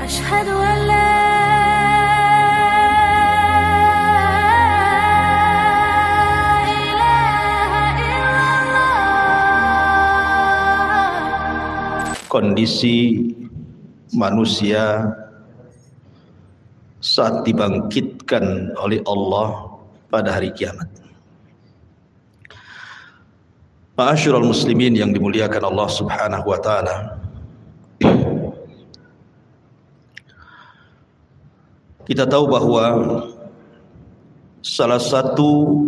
أشهد أن لا kondisi manusia saat dibangkitkan oleh Allah pada hari kiamat. Ma'asyiral muslimin yang dimuliakan Allah Subhanahu wa taala. Kita tahu bahwa salah satu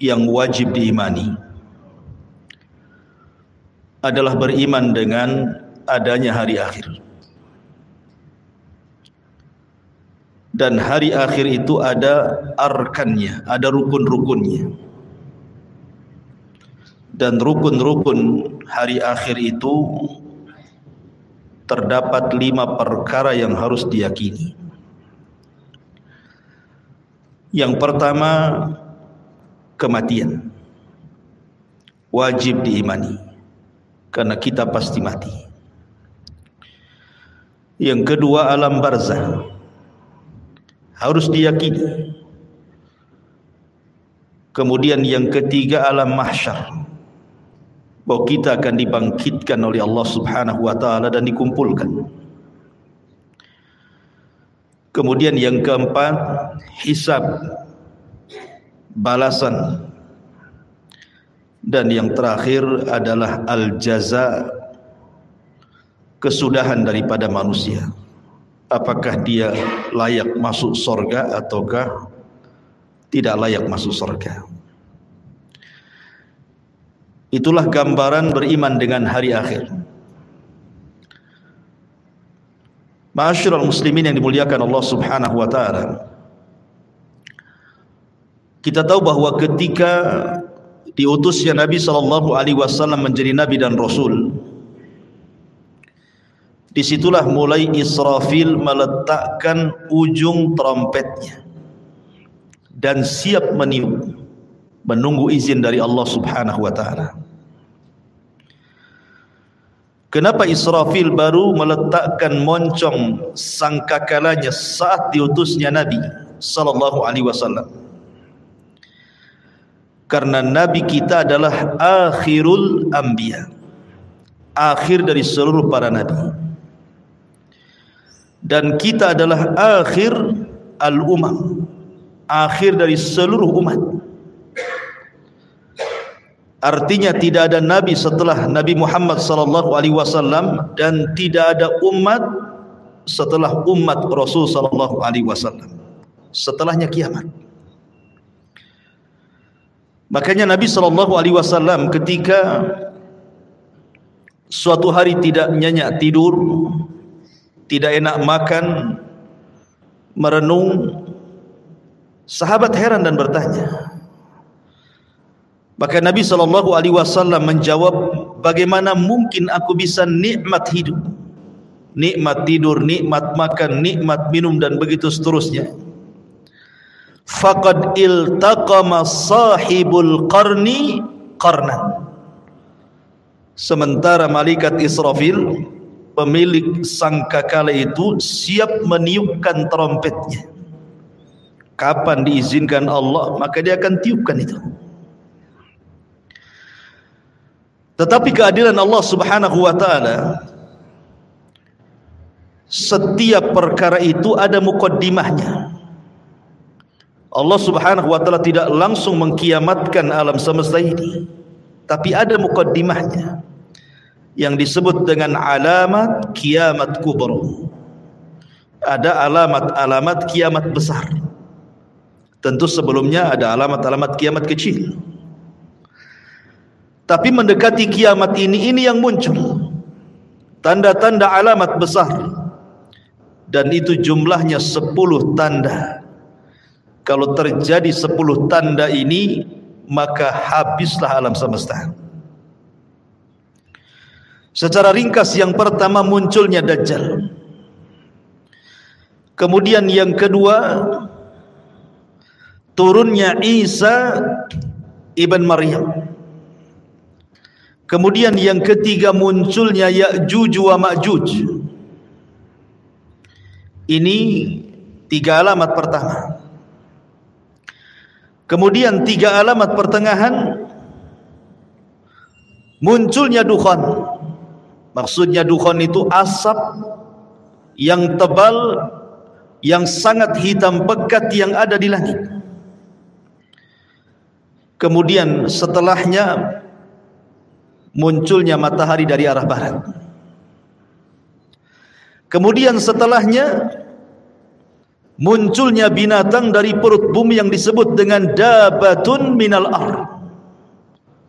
yang wajib diimani adalah beriman dengan adanya hari akhir. Dan hari akhir itu ada arkannya, ada rukun-rukunnya. Dan rukun-rukun hari akhir itu terdapat 5 perkara yang harus diyakini. Yang pertama, kematian. Wajib diimani, karena kita pasti mati. Yang kedua, alam barzah. Harus diyakini. Kemudian yang ketiga, alam mahsyar. Bahwa kita akan dibangkitkan oleh Allah Subhanahu wa taala dan dikumpulkan. Kemudian yang keempat, hisab, balasan. Dan yang terakhir adalah al-jaza, kesudahan daripada manusia. Apakah dia layak masuk surga ataukah tidak layak masuk surga. Itulah gambaran beriman dengan hari akhir. Ma'asyiral muslimin yang dimuliakan Allah Subhanahu wa taala. Kita tahu bahwa ketika diutusnya Nabi sallallahu alaihi wasallam menjadi nabi dan rasul, disitulah mulai Israfil meletakkan ujung trompetnya dan siap meniup, menunggu izin dari Allah Subhanahu wa taala. Kenapa Israfil baru meletakkan moncong sangkakalanya saat diutusnya Nabi sallallahu alaihi wasallam? Karena Nabi kita adalah akhirul anbiya, akhir dari seluruh para nabi. Dan kita adalah akhir al-umam, akhir dari seluruh umat. Artinya tidak ada nabi setelah Nabi Muhammad sallallahu alaihi wasallam dan tidak ada umat setelah umat Rasul sallallahu alaihi wasallam. Setelahnya kiamat. Makanya Nabi sallallahu alaihi wasallam ketika suatu hari tidak nyenyak tidur, tidak enak makan, merenung, sahabat heran dan bertanya. Maka Nabi sallallahu alaihi wasallam menjawab, bagaimana mungkin aku bisa nikmat hidup, nikmat tidur, nikmat makan, nikmat minum dan begitu seterusnya. Faqad iltaqama sahibul qarni qarnan. Sementara malaikat Israfil, pemilik sangkakala itu, siap meniupkan trompetnya. Kapan diizinkan Allah, maka dia akan tiupkan itu. Tetapi keadilan Allah Subhanahu wa taala, setiap perkara itu ada muqaddimahnya. Allah Subhanahu wa taala tidak langsung mengkiamatkan alam semesta ini, tapi ada muqaddimahnya yang disebut dengan alamat kiamat kubra. Ada alamat-alamat kiamat besar. Tentu sebelumnya ada alamat-alamat kiamat kecil. Tapi mendekati kiamat ini yang muncul tanda-tanda alamat besar, dan itu jumlahnya 10 tanda. Kalau terjadi 10 tanda ini, maka habislah alam semesta. Secara ringkas, yang pertama munculnya Dajjal. Kemudian yang kedua, turunnya Isa ibn Maryam. Kemudian yang ketiga, munculnya Ya'juj wa Ma'juj. Ini 3 alamat pertama. Kemudian 3 alamat pertengahan, munculnya dukhan. Maksudnya dukhan itu asap yang tebal, yang sangat hitam pekat yang ada di langit. Kemudian setelahnya munculnya matahari dari arah barat. Kemudian setelahnya munculnya binatang dari perut bumi yang disebut dengan dabatun minal ar.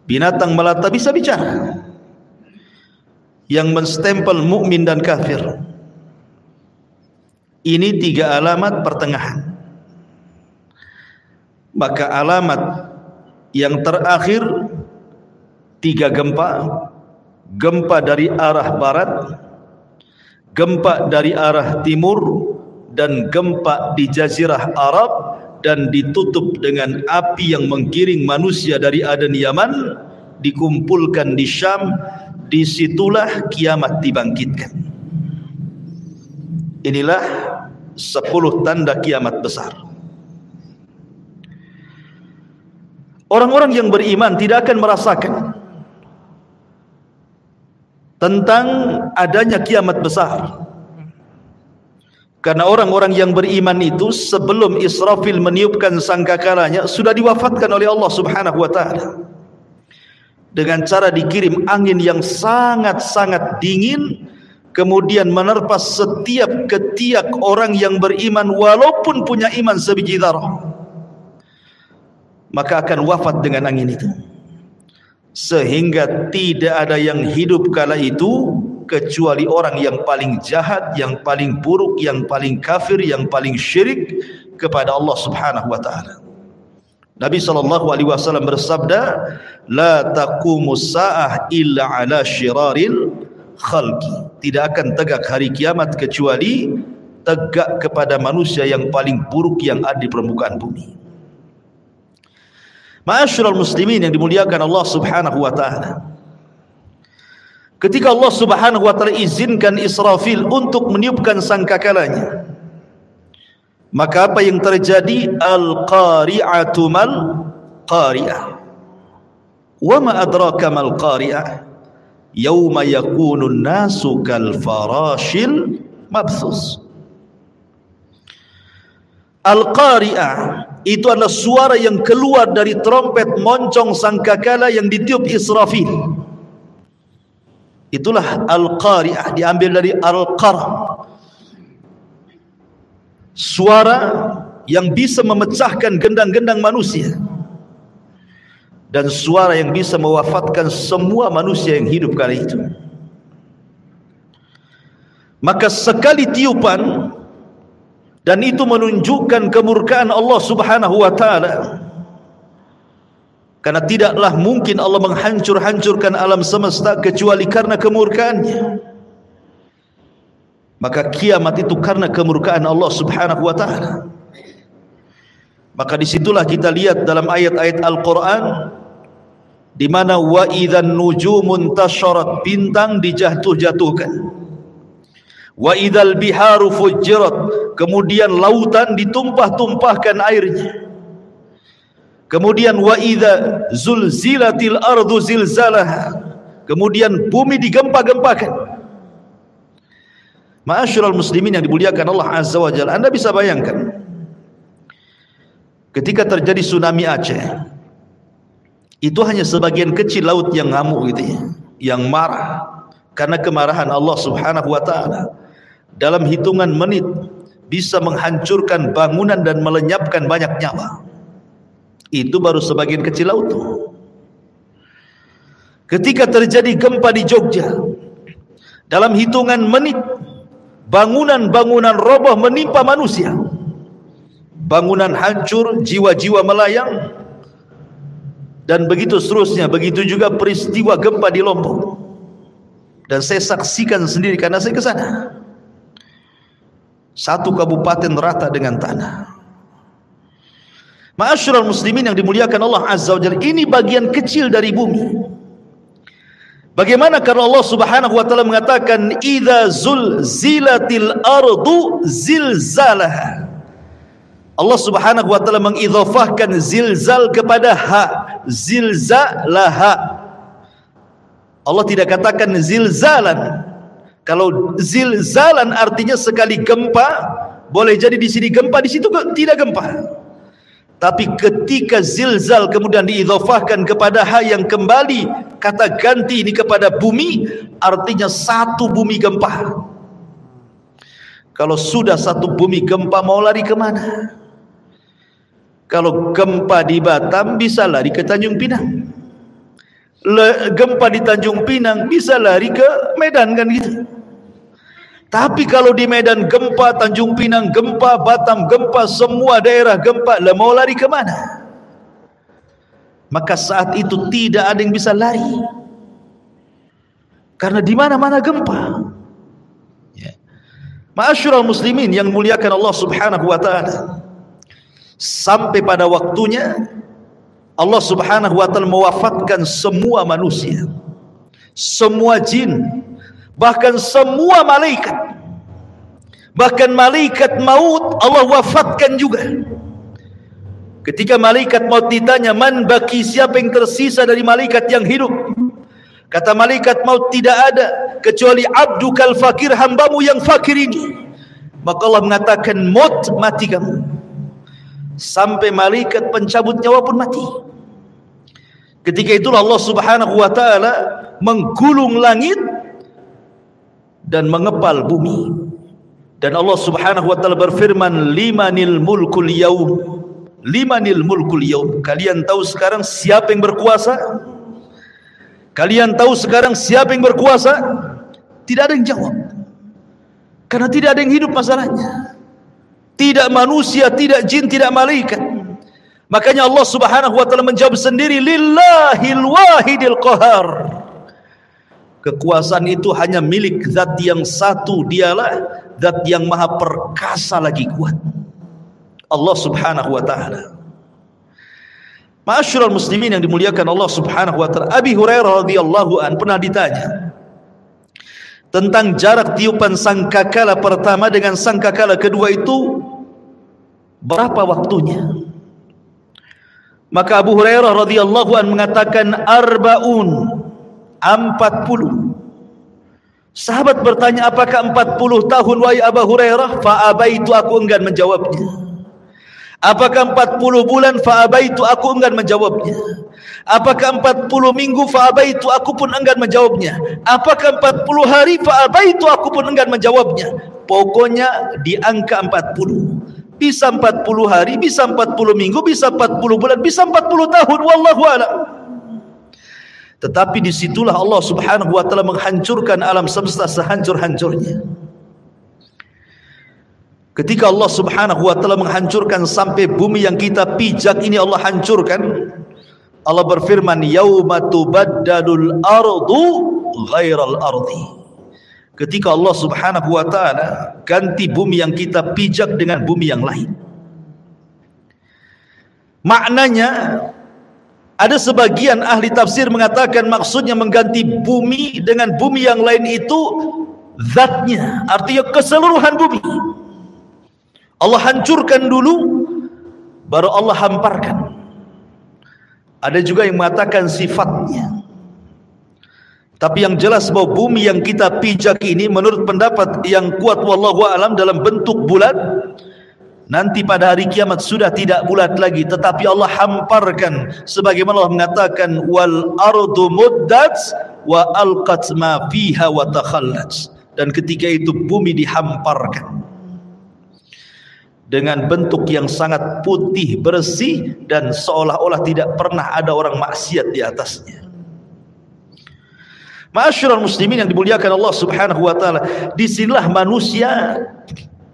Binatang melata bisa bicara, yang menstempel mukmin dan kafir. Ini 3 alamat pertengahan. Maka alamat yang terakhir 3 gempa. Gempa dari arah barat, gempa dari arah timur, dan gempa di Jazirah Arab, dan ditutup dengan api yang menggiring manusia dari Aden Yaman, dikumpulkan di Syam. Disitulah kiamat dibangkitkan. Inilah 10 tanda kiamat besar. Orang-orang yang beriman tidak akan merasakan tentang adanya kiamat besar, karena orang-orang yang beriman itu sebelum Israfil meniupkan sangkakalanya sudah diwafatkan oleh Allah Subhanahu wa ta'ala dengan cara dikirim angin yang sangat-sangat dingin, kemudian menerpa setiap ketiak orang yang beriman walaupun punya iman sebiji zarah, maka akan wafat dengan angin itu. Sehingga tidak ada yang hidup kala itu kecuali orang yang paling jahat, yang paling buruk, yang paling kafir, yang paling syirik kepada Allah Subhanahu wa ta'ala. Nabi SAW bersabda, la taqumus sa'ah illa ala syiraril khalqi. Tidak akan tegak hari kiamat kecuali tegak kepada manusia yang paling buruk yang ada di permukaan bumi. Ma'asyiral muslimin yang dimuliakan Allah Subhanahu wa ta'ala, ketika Allah Subhanahu wa ta'ala izinkan Israfil untuk meniupkan sangkakalanya, maka apa yang terjadi? Al-qari'atu mal qari'ah. Wa ma adraka mal qari'ah? Yauma yakunun nasu kal farashil mabthus. Al-qari'ah itu adalah suara yang keluar dari trompet moncong sangkakala yang ditiup Israfil. Itulah al-qari'ah, diambil dari al-qara, suara yang bisa memecahkan gendang-gendang manusia, dan suara yang bisa mewafatkan semua manusia yang hidup kali itu. Maka sekali tiupan, dan itu menunjukkan kemurkaan Allah Subhanahu wa ta'ala, karena tidaklah mungkin Allah menghancur-hancurkan alam semesta kecuali karena kemurkaannya. Maka kiamat itu karena kemurkaan Allah Subhanahu wa ta'ala. Maka disitulah kita lihat dalam ayat-ayat Al-Quran, di mana wa idzan nujumun tasyarat, bintang dijatuh-jatuhkan. Wa idzal biharu fujirat, kemudian lautan ditumpah-tumpahkan airnya. Kemudian wa idza zulzilatil ardu zilzalaha, kemudian bumi digempa-gempakan. Ma'asyiral muslimin yang dimuliakan Allah Azza wa Jalla, Anda bisa bayangkan ketika terjadi tsunami Aceh, itu hanya sebagian kecil laut yang ngamuk gitu ya, yang marah karena kemarahan Allah Subhanahu wa ta'ala. Dalam hitungan menit bisa menghancurkan bangunan dan melenyapkan banyak nyawa. Itu baru sebagian kecil laut. Ketika terjadi gempa di Jogja, dalam hitungan menit bangunan-bangunan roboh menimpa manusia, bangunan hancur, jiwa-jiwa melayang, dan begitu seterusnya. Begitu juga peristiwa gempa di Lombok, dan saya saksikan sendiri karena saya ke sana. Satu kabupaten rata dengan tanah. Ma'asyiral muslimin yang dimuliakan Allah Azza wa Jalla, ini bagian kecil dari bumi. Bagaimana karena Allah Subhanahu wa taala mengatakan idza zulzilatil ardu zilzalaha. Allah Subhanahu wa taala mengidhafahkan zilzal kepada ha, zilzalaha. Allah tidak katakan zilzalan. Kalau zilzalan artinya sekali gempa, boleh jadi di sini gempa, di situ tidak gempa. Tapi ketika zilzal kemudian diidhafahkan kepada ha yang kembali kata ganti ini kepada bumi, artinya satu bumi gempa. Kalau sudah satu bumi gempa, mau lari kemana? Kalau gempa di Batam bisa lari ke Tanjung Pinang. Gempa di Tanjung Pinang bisa lari ke Medan, kan gitu. Tapi kalau di Medan gempa, Tanjung Pinang gempa, Batam gempa, semua daerah gempa, lah mau lari ke mana? Maka saat itu tidak ada yang bisa lari. Karena di mana-mana gempa. Ya. Ma'asyiral muslimin yang muliakan Allah Subhanahu wa taala. Sampai pada waktunya Allah Subhanahu wa taala mewafatkan semua manusia, semua jin, bahkan semua malaikat. Bahkan malaikat maut Allah wafatkan juga. Ketika malaikat maut ditanya, man baki, siapa yang tersisa dari malaikat yang hidup? Kata malaikat maut, tidak ada kecuali abdukal fakir, hambamu yang fakir ini. Maka Allah mengatakan, maut, mati kamu. Sampai malaikat pencabut nyawa pun mati. Ketika itulah Allah Subhanahu wa taala menggulung langit dan mengepal bumi. Dan Allah Subhanahu wa taala berfirman, limanil mulkul yaum, limanil mulkul yaum. Kalian tahu sekarang siapa yang berkuasa? Kalian tahu sekarang siapa yang berkuasa? Tidak ada yang jawab. Karena tidak ada yang hidup masalahnya. Tidak manusia, tidak jin, tidak malaikat. Makanya Allah Subhanahu wa taala menjawab sendiri, lillahil wahidil qahar. Kekuasaan itu hanya milik zat yang satu, dialah zat yang maha perkasa lagi kuat, Allah Subhanahu wa taala. Ma'asyiral muslimin yang dimuliakan Allah Subhanahu wa taala, Abi Hurairah radhiyallahu an pernah ditanya tentang jarak tiupan sangkakala pertama dengan sangkakala kedua itu berapa waktunya. Maka Abu Hurairah radhiyallahu an mengatakan arba'un, 40. Sahabat bertanya, apakah 40 tahun wahai Abu Hurairah? Fa'abaitu, aku enggan menjawabnya. Apakah 40 bulan? Fa'abaitu, aku enggan menjawabnya. Apakah 40 minggu? Fa'abaitu, aku pun enggan menjawabnya. Apakah 40 hari? Fa'abaitu, aku pun enggan menjawabnya. Pokoknya di angka 40. Bisa 40 hari, bisa 40 minggu, bisa 40 bulan, bisa 40 tahun, wallahu a'lam. Tetapi disitulah Allah Subhanahu wa taala menghancurkan alam semesta sehancur-hancurnya. Ketika Allah Subhanahu wa taala menghancurkan sampai bumi yang kita pijak ini Allah hancurkan, Allah berfirman, yauma tubaddalul ardu ghairal ardi. Ketika Allah Subhanahu wa taala ganti bumi yang kita pijak dengan bumi yang lain. Maknanya, ada sebagian ahli tafsir mengatakan maksudnya mengganti bumi dengan bumi yang lain itu zatnya, artinya keseluruhan bumi. Allah hancurkan dulu, baru Allah hamparkan. Ada juga yang mengatakan sifatnya. Tapi yang jelas bahwa bumi yang kita pijak ini menurut pendapat yang kuat wallahu a'lam dalam bentuk bulat, nanti pada hari kiamat sudah tidak bulat lagi, tetapi Allah hamparkan sebagaimana Allah mengatakan wal ardu muddat wa alqat ma fiha wa takhallat. Dan ketika itu bumi dihamparkan dengan bentuk yang sangat putih bersih dan seolah-olah tidak pernah ada orang maksiat di atasnya. Ma'asyiral muslimin yang dimuliakan Allah Subhanahu wa taala, disinilah manusia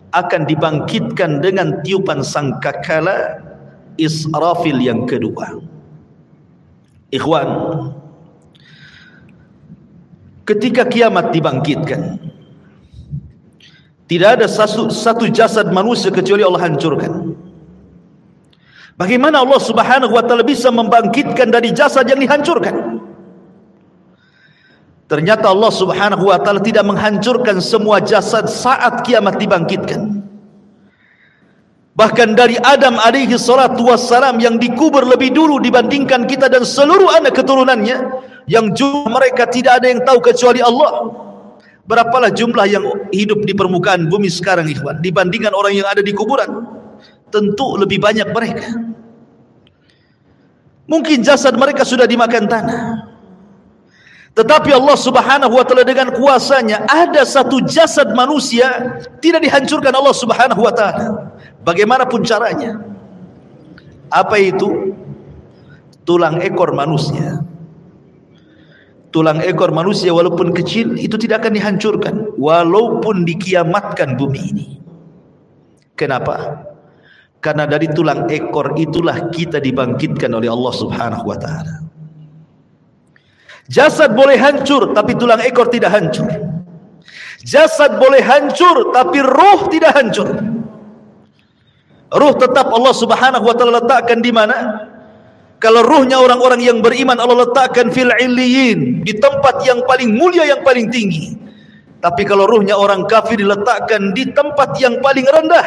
akan dibangkitkan dengan tiupan sangkakala Israfil yang kedua. Ikhwan, ketika kiamat dibangkitkan, tidak ada satu jasad manusia kecuali Allah hancurkan. Bagaimana Allah Subhanahu wa taala bisa membangkitkan dari jasad yang dihancurkan? Ternyata Allah Subhanahu wa taala tidak menghancurkan semua jasad saat kiamat dibangkitkan. Bahkan dari Adam alaihi salatu wassalam yang dikubur lebih dulu dibandingkan kita dan seluruh anak keturunannya, yang jumlah mereka tidak ada yang tahu kecuali Allah. Berapalah jumlah yang hidup di permukaan bumi sekarang, ikhwan, dibandingkan orang yang ada di kuburan? Tentu lebih banyak mereka. Mungkin jasad mereka sudah dimakan tanah. Tetapi Allah Subhanahu wa taala dengan kuasanya, ada satu jasad manusia tidak dihancurkan Allah Subhanahu wa taala. Bagaimanapun caranya. Apa itu? Tulang ekor manusia. Tulang ekor manusia walaupun kecil itu tidak akan dihancurkan walaupun dikiamatkan bumi ini. Kenapa? Karena dari tulang ekor itulah kita dibangkitkan oleh Allah Subhanahu wa taala. Jasad boleh hancur tapi tulang ekor tidak hancur. Jasad boleh hancur tapi ruh tidak hancur. Ruh tetap Allah Subhanahu wa taala letakkan di mana? Kalau ruhnya orang-orang yang beriman Allah letakkan fil illiyin, di tempat yang paling mulia, yang paling tinggi. Tapi kalau ruhnya orang kafir diletakkan di tempat yang paling rendah,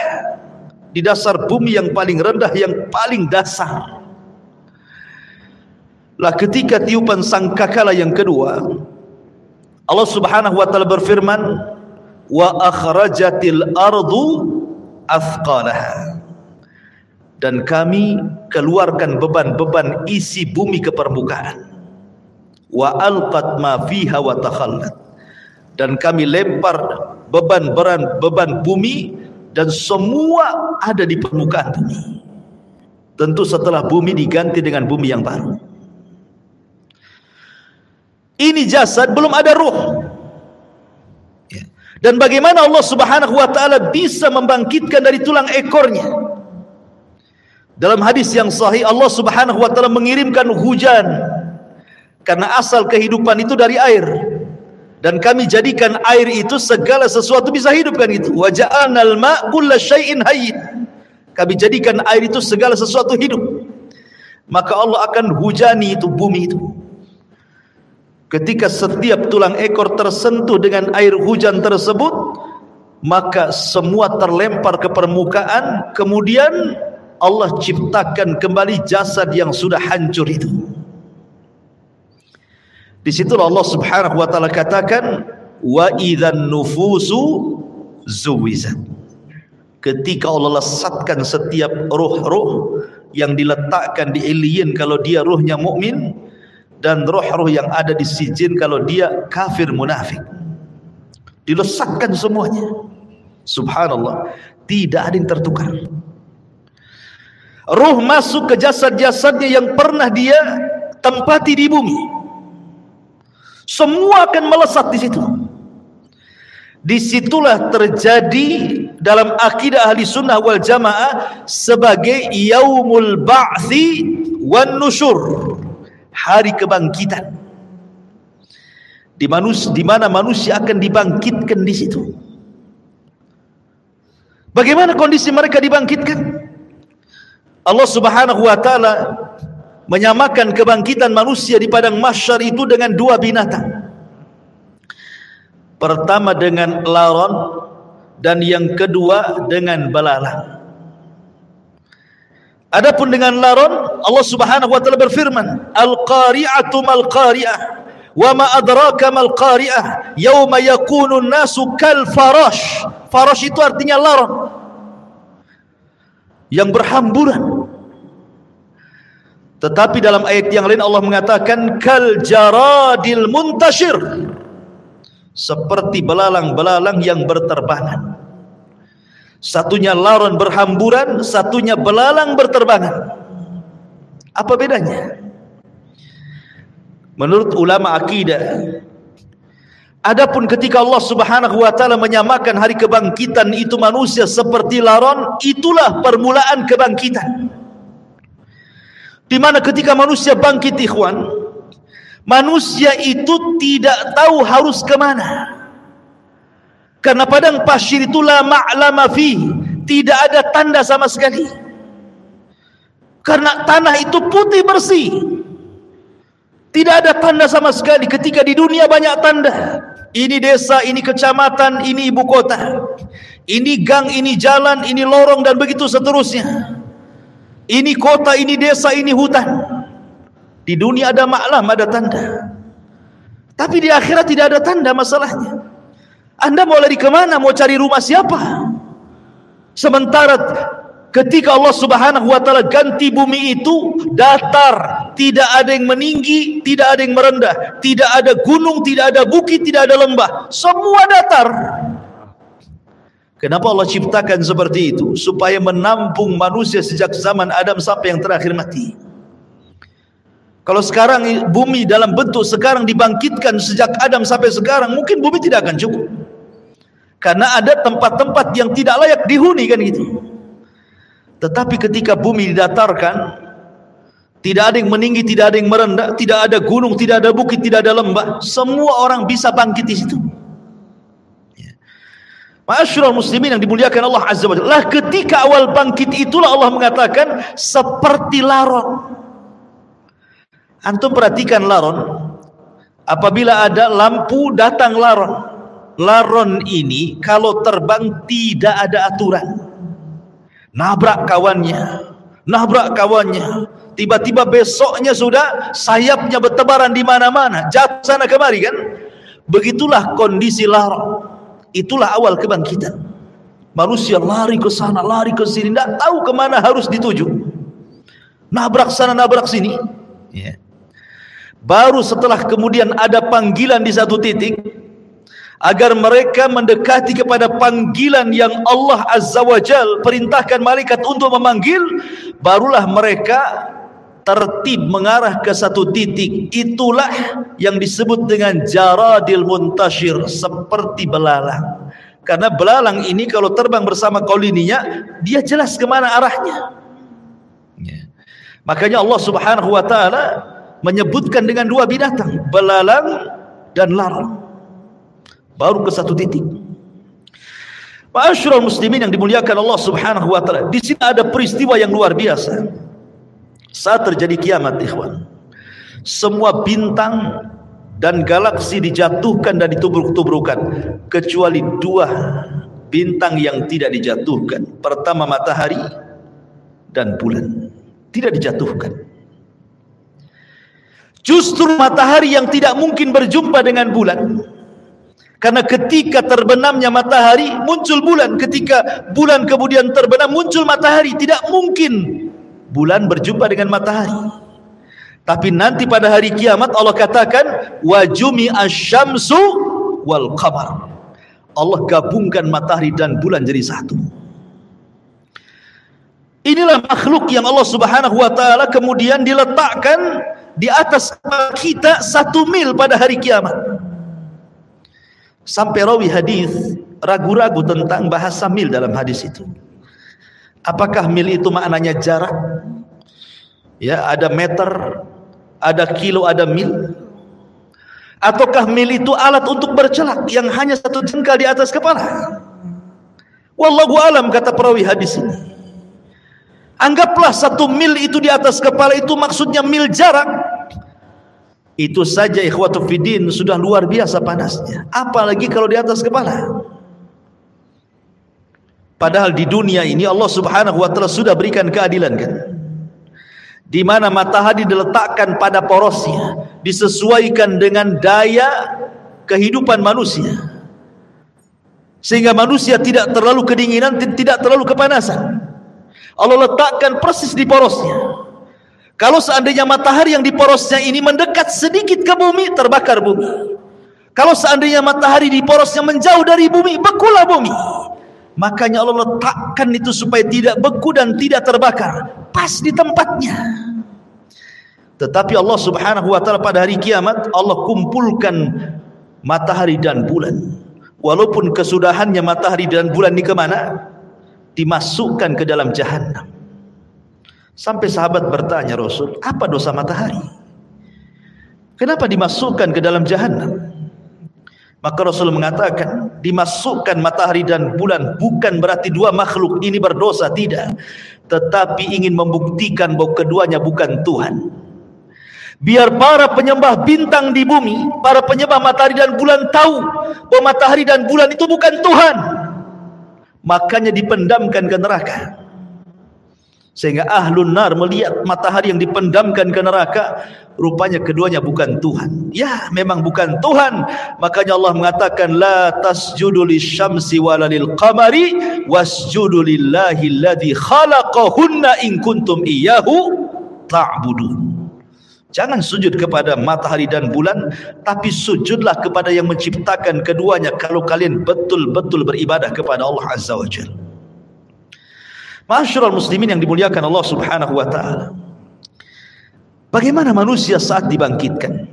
di dasar bumi yang paling rendah, yang paling dasar. Lah ketika tiupan sangkakala yang kedua, Allah Subhanahu wa taala berfirman, wa akhrajatil ardu athqalaha. Dan kami keluarkan beban-beban isi bumi ke permukaan. Wa alqat ma fiha wa takhallat. Dan kami lempar beban bumi dan semua ada di permukaan bumi. Tentu setelah bumi diganti dengan bumi yang baru. Ini jasad, belum ada ruh. Dan bagaimana Allah Subhanahu wa taala bisa membangkitkan dari tulang ekornya? Dalam hadis yang sahih Allah Subhanahu wa taala mengirimkan hujan, karena asal kehidupan itu dari air, dan kami jadikan air itu segala sesuatu bisa hidup, kan itu. Wa ja'alnal ma' kulla syai'in hayy. Kami jadikan air itu segala sesuatu hidup. Maka Allah akan hujani itu bumi itu. Ketika setiap tulang ekor tersentuh dengan air hujan tersebut, maka semua terlempar ke permukaan. Kemudian Allah ciptakan kembali jasad yang sudah hancur itu. Di situ Allah Subhanahu wa taala katakan, wa idzan nufusu zuwizat. Ketika Allah lesatkan setiap ruh-ruh yang diletakkan di illiyin kalau dia ruhnya mukmin, dan roh-roh yang ada di sijin kalau dia kafir munafik. Dilesatkan semuanya. Subhanallah, tidak ada yang tertukar. Ruh masuk ke jasad-jasadnya yang pernah dia tempati di bumi. Semua akan melesat di situ. Disitulah terjadi dalam akidah ahli sunnah wal jamaah sebagai yaumul ba'thi wan nusyur, hari kebangkitan, di mana manusia akan dibangkitkan di situ. Bagaimana kondisi mereka dibangkitkan? Allah Subhanahu wa taala menyamakan kebangkitan manusia di padang mahsyar itu dengan dua binatang. Pertama dengan laron, dan yang kedua dengan belalang. Adapun dengan laron, Allah Subhanahu wa taala berfirman, al-qari'atu mal qari'ah wa ma adraka mal qari'ah yauma yakunu an-nasu kal farash. Farash itu artinya laron yang berhamburan. Tetapi dalam ayat yang lain Allah mengatakan kal jaradil muntashir, seperti belalang-belalang yang berterbangan. Satunya laron berhamburan, satunya belalang berterbangan. Apa bedanya? Menurut ulama akidah, adapun ketika Allah Subhanahu wa taala menyamakan hari kebangkitan itu manusia seperti laron, itulah permulaan kebangkitan. Di mana ketika manusia bangkit, ikhwan, manusia itu tidak tahu harus kemana. Karena padang pasir itu la ma'lama fi, tidak ada tanda sama sekali. Karena tanah itu putih bersih. Tidak ada tanda sama sekali. Ketika di dunia banyak tanda. Ini desa, ini kecamatan, ini ibu kota. Ini gang, ini jalan, ini lorong, dan begitu seterusnya. Ini kota, ini desa, ini hutan. Di dunia ada maklam, ada tanda. Tapi di akhirat tidak ada tanda masalahnya. Anda mau lari kemana? Mau cari rumah siapa? Sementara ketika Allah Subhanahu wa ta'ala ganti bumi itu datar, tidak ada yang meninggi, tidak ada yang merendah, tidak ada gunung, tidak ada bukit, tidak ada lembah, semua datar. Kenapa Allah ciptakan seperti itu? Supaya menampung manusia sejak zaman Adam sampai yang terakhir mati. Kalau sekarang bumi dalam bentuk sekarang dibangkitkan sejak Adam sampai sekarang, mungkin bumi tidak akan cukup. Karena ada tempat-tempat yang tidak layak dihuni, kan gitu. Tetapi ketika bumi didatarkan, tidak ada yang meninggi, tidak ada yang merendah, tidak ada gunung, tidak ada bukit, tidak ada lembah, semua orang bisa bangkit di situ. Ma'asyiral muslimin yang dimuliakan Allah Azza wa Jalla, ketika awal bangkit itulah Allah mengatakan seperti laron. Antum perhatikan laron, apabila ada lampu datang laron. Laron ini kalau terbang tidak ada aturan. Nabrak kawannya, tiba-tiba besoknya sudah sayapnya bertebaran di mana-mana, jatuh sana kemari, kan? Begitulah kondisi laron. Itulah awal kebangkitan. Manusia lari ke sana, lari ke sini, tidak tahu kemana harus dituju. Nabrak sana, nabrak sini. Ya. Baru setelah kemudian ada panggilan di satu titik, agar mereka mendekati kepada panggilan yang Allah Azza wa Jal perintahkan malaikat untuk memanggil, barulah mereka tertib mengarah ke satu titik. Itulah yang disebut dengan jaradil muntashir, seperti belalang. Karena belalang ini kalau terbang bersama koloninya, dia jelas kemana arahnya. Makanya Allah Subhanahu wa ta'ala menyebutkan dengan dua binatang, belalang dan laron. Baru ke satu titik. Ma'asyiral muslimin yang dimuliakan Allah Subhanahu wa ta'ala, di sini ada peristiwa yang luar biasa. Saat terjadi kiamat, ikhwan, semua bintang dan galaksi dijatuhkan dan ditubruk-tubrukan, kecuali dua bintang yang tidak dijatuhkan. Pertama matahari dan bulan tidak dijatuhkan. Justru matahari yang tidak mungkin berjumpa dengan bulan. Karena ketika terbenamnya matahari muncul bulan, ketika bulan kemudian terbenam muncul matahari. Tidak mungkin bulan berjumpa dengan matahari. Tapi nanti pada hari kiamat Allah katakan wa jumi'a syamsu wal qamar. Allah gabungkan matahari dan bulan jadi satu. Inilah makhluk yang Allah Subhanahu wa ta'ala kemudian diletakkan di atas kita 1 mil pada hari kiamat. Sampai rawi hadis ragu-ragu tentang bahasa mil dalam hadis itu. Apakah mil itu maknanya jarak? Ya, ada meter, ada kilo, ada mil. Ataukah mil itu alat untuk bercelak yang hanya 1 jengkal di atas kepala? Wallahu alam, kata perawi hadis ini. Anggaplah 1 mil itu di atas kepala itu maksudnya mil jarak. Itu saja ikhwatu fiddin sudah luar biasa panasnya. Apalagi kalau di atas kepala. Padahal di dunia ini Allah Subhanahu wa ta'ala sudah berikan keadilan, kan? Di mana matahari diletakkan pada porosnya, disesuaikan dengan daya kehidupan manusia. Sehingga manusia tidak terlalu kedinginan, tidak terlalu kepanasan. Allah letakkan persis di porosnya. Kalau seandainya matahari yang di porosnya ini mendekat sedikit ke bumi, terbakar bumi. Kalau seandainya matahari di porosnya menjauh dari bumi, bekulah bumi. Makanya Allah letakkan itu supaya tidak beku dan tidak terbakar, pas di tempatnya. Tetapi Allah Subhanahu wa ta'ala pada hari kiamat Allah kumpulkan matahari dan bulan. Walaupun kesudahannya matahari dan bulan ini kemana? Dimasukkan ke dalam jahannam. Sampai sahabat bertanya, Rasul, apa dosa matahari? Kenapa dimasukkan ke dalam jahannam? Maka Rasul mengatakan, dimasukkan matahari dan bulan bukan berarti dua makhluk ini berdosa, tidak. Tetapi ingin membuktikan bahwa keduanya bukan Tuhan. Biar para penyembah bintang di bumi, para penyembah matahari dan bulan tahu bahwa matahari dan bulan itu bukan Tuhan. Makanya dipendamkan ke neraka. Sehingga ahlun nar melihat matahari yang dipendamkan ke neraka, rupanya keduanya bukan Tuhan. Ya, memang bukan Tuhan. Makanya Allah mengatakan, la tasjudu lisyamsi wala lil qamari wasjudu lillahi alladhi khalaqahunna in kuntum iyyahu ta'budun. Jangan sujud kepada matahari dan bulan, tapi sujudlah kepada yang menciptakan keduanya kalau kalian betul-betul beribadah kepada Allah Azza wa Jalla. Ma'asyiral muslimin yang dimuliakan Allah Subhanahu wa taala. Bagaimana manusia saat dibangkitkan?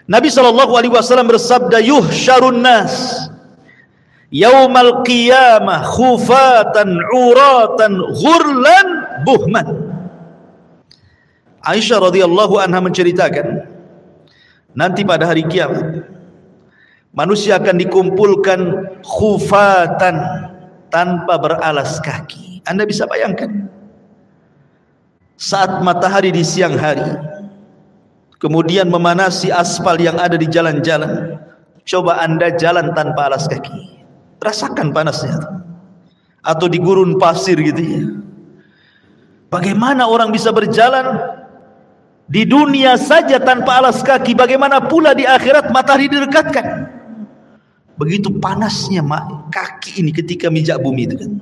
Nabi sallallahu alaihi wasallam bersabda, yuhsyarun nas yaumal qiyamah khufatan uratan ghurlan buhman. Aisyah radhiyallahu anha menceritakan, nanti pada hari kiamat manusia akan dikumpulkan khufatan, tanpa beralas kaki. Anda bisa bayangkan saat matahari di siang hari kemudian memanasi aspal yang ada di jalan-jalan. Coba Anda jalan tanpa alas kaki, rasakan panasnya. Atau di gurun pasir gitu ya. Bagaimana orang bisa berjalan di dunia saja tanpa alas kaki, bagaimana pula di akhirat matahari didekatkan. Begitu panasnya kaki ini ketika mijak bumi itu kan.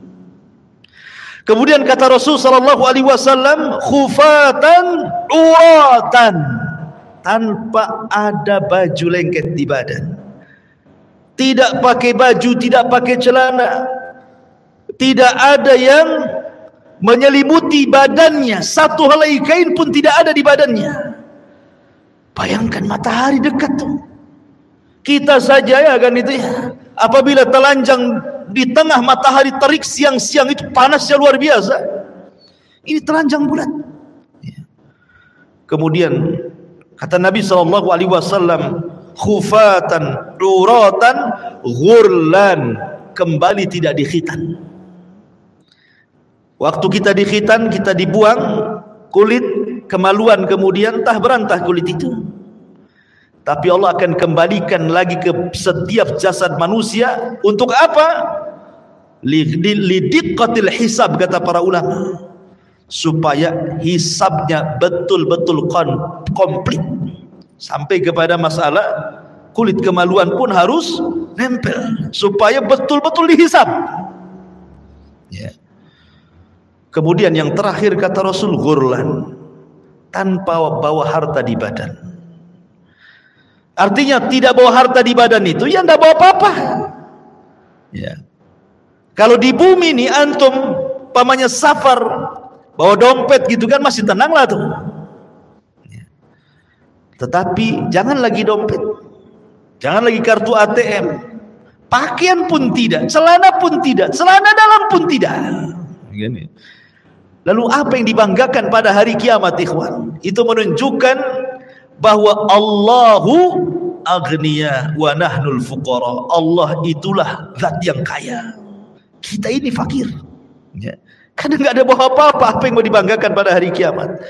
Kemudian kata Rasul sallallahu alaihi wasallam, khufatan uratan, tanpa ada baju lengket di badan. Tidak pakai baju, tidak pakai celana. Tidak ada yang menyelimuti badannya, satu helai kain pun tidak ada di badannya. Bayangkan matahari dekat tuh. Kita saja ya kan itu ya, apabila telanjang di tengah matahari terik siang-siang itu panasnya luar biasa. Ini telanjang bulat. Kemudian kata Nabi sallallahu alaihi wasallam, khufatan uratan ghurlan, kembali tidak dikhitan. Waktu kita dikhitan, kita dibuang kulit, kemaluan kemudian entah berantah kulit itu. Tapi Allah akan kembalikan lagi ke setiap jasad manusia. Untuk apa? Lidiqqatil hisab, kata para ulama, supaya hisabnya betul-betul komplit. Sampai kepada masalah kulit kemaluan pun harus nempel, supaya betul-betul dihisab ya. Kemudian yang terakhir kata Rasul, ghurlan, tanpa bawa harta di badan. Artinya tidak bawa harta di badan itu ya tidak bawa apa-apa ya. Kalau di bumi ini antum pamannya safar bawa dompet gitu kan masih tenang lah tuh ya. Tetapi jangan lagi dompet, jangan lagi kartu ATM, pakaian pun tidak, celana pun tidak, celana dalam pun tidak gini. Lalu apa yang dibanggakan pada hari kiamat ikhwan? Itu menunjukkan bahwa Allahu aghniya wa nahnul fuqara. Allah itulah zat yang kaya, kita ini fakir ya. Karena nggak ada bawa apa-apa. Apa yang mau dibanggakan pada hari kiamat?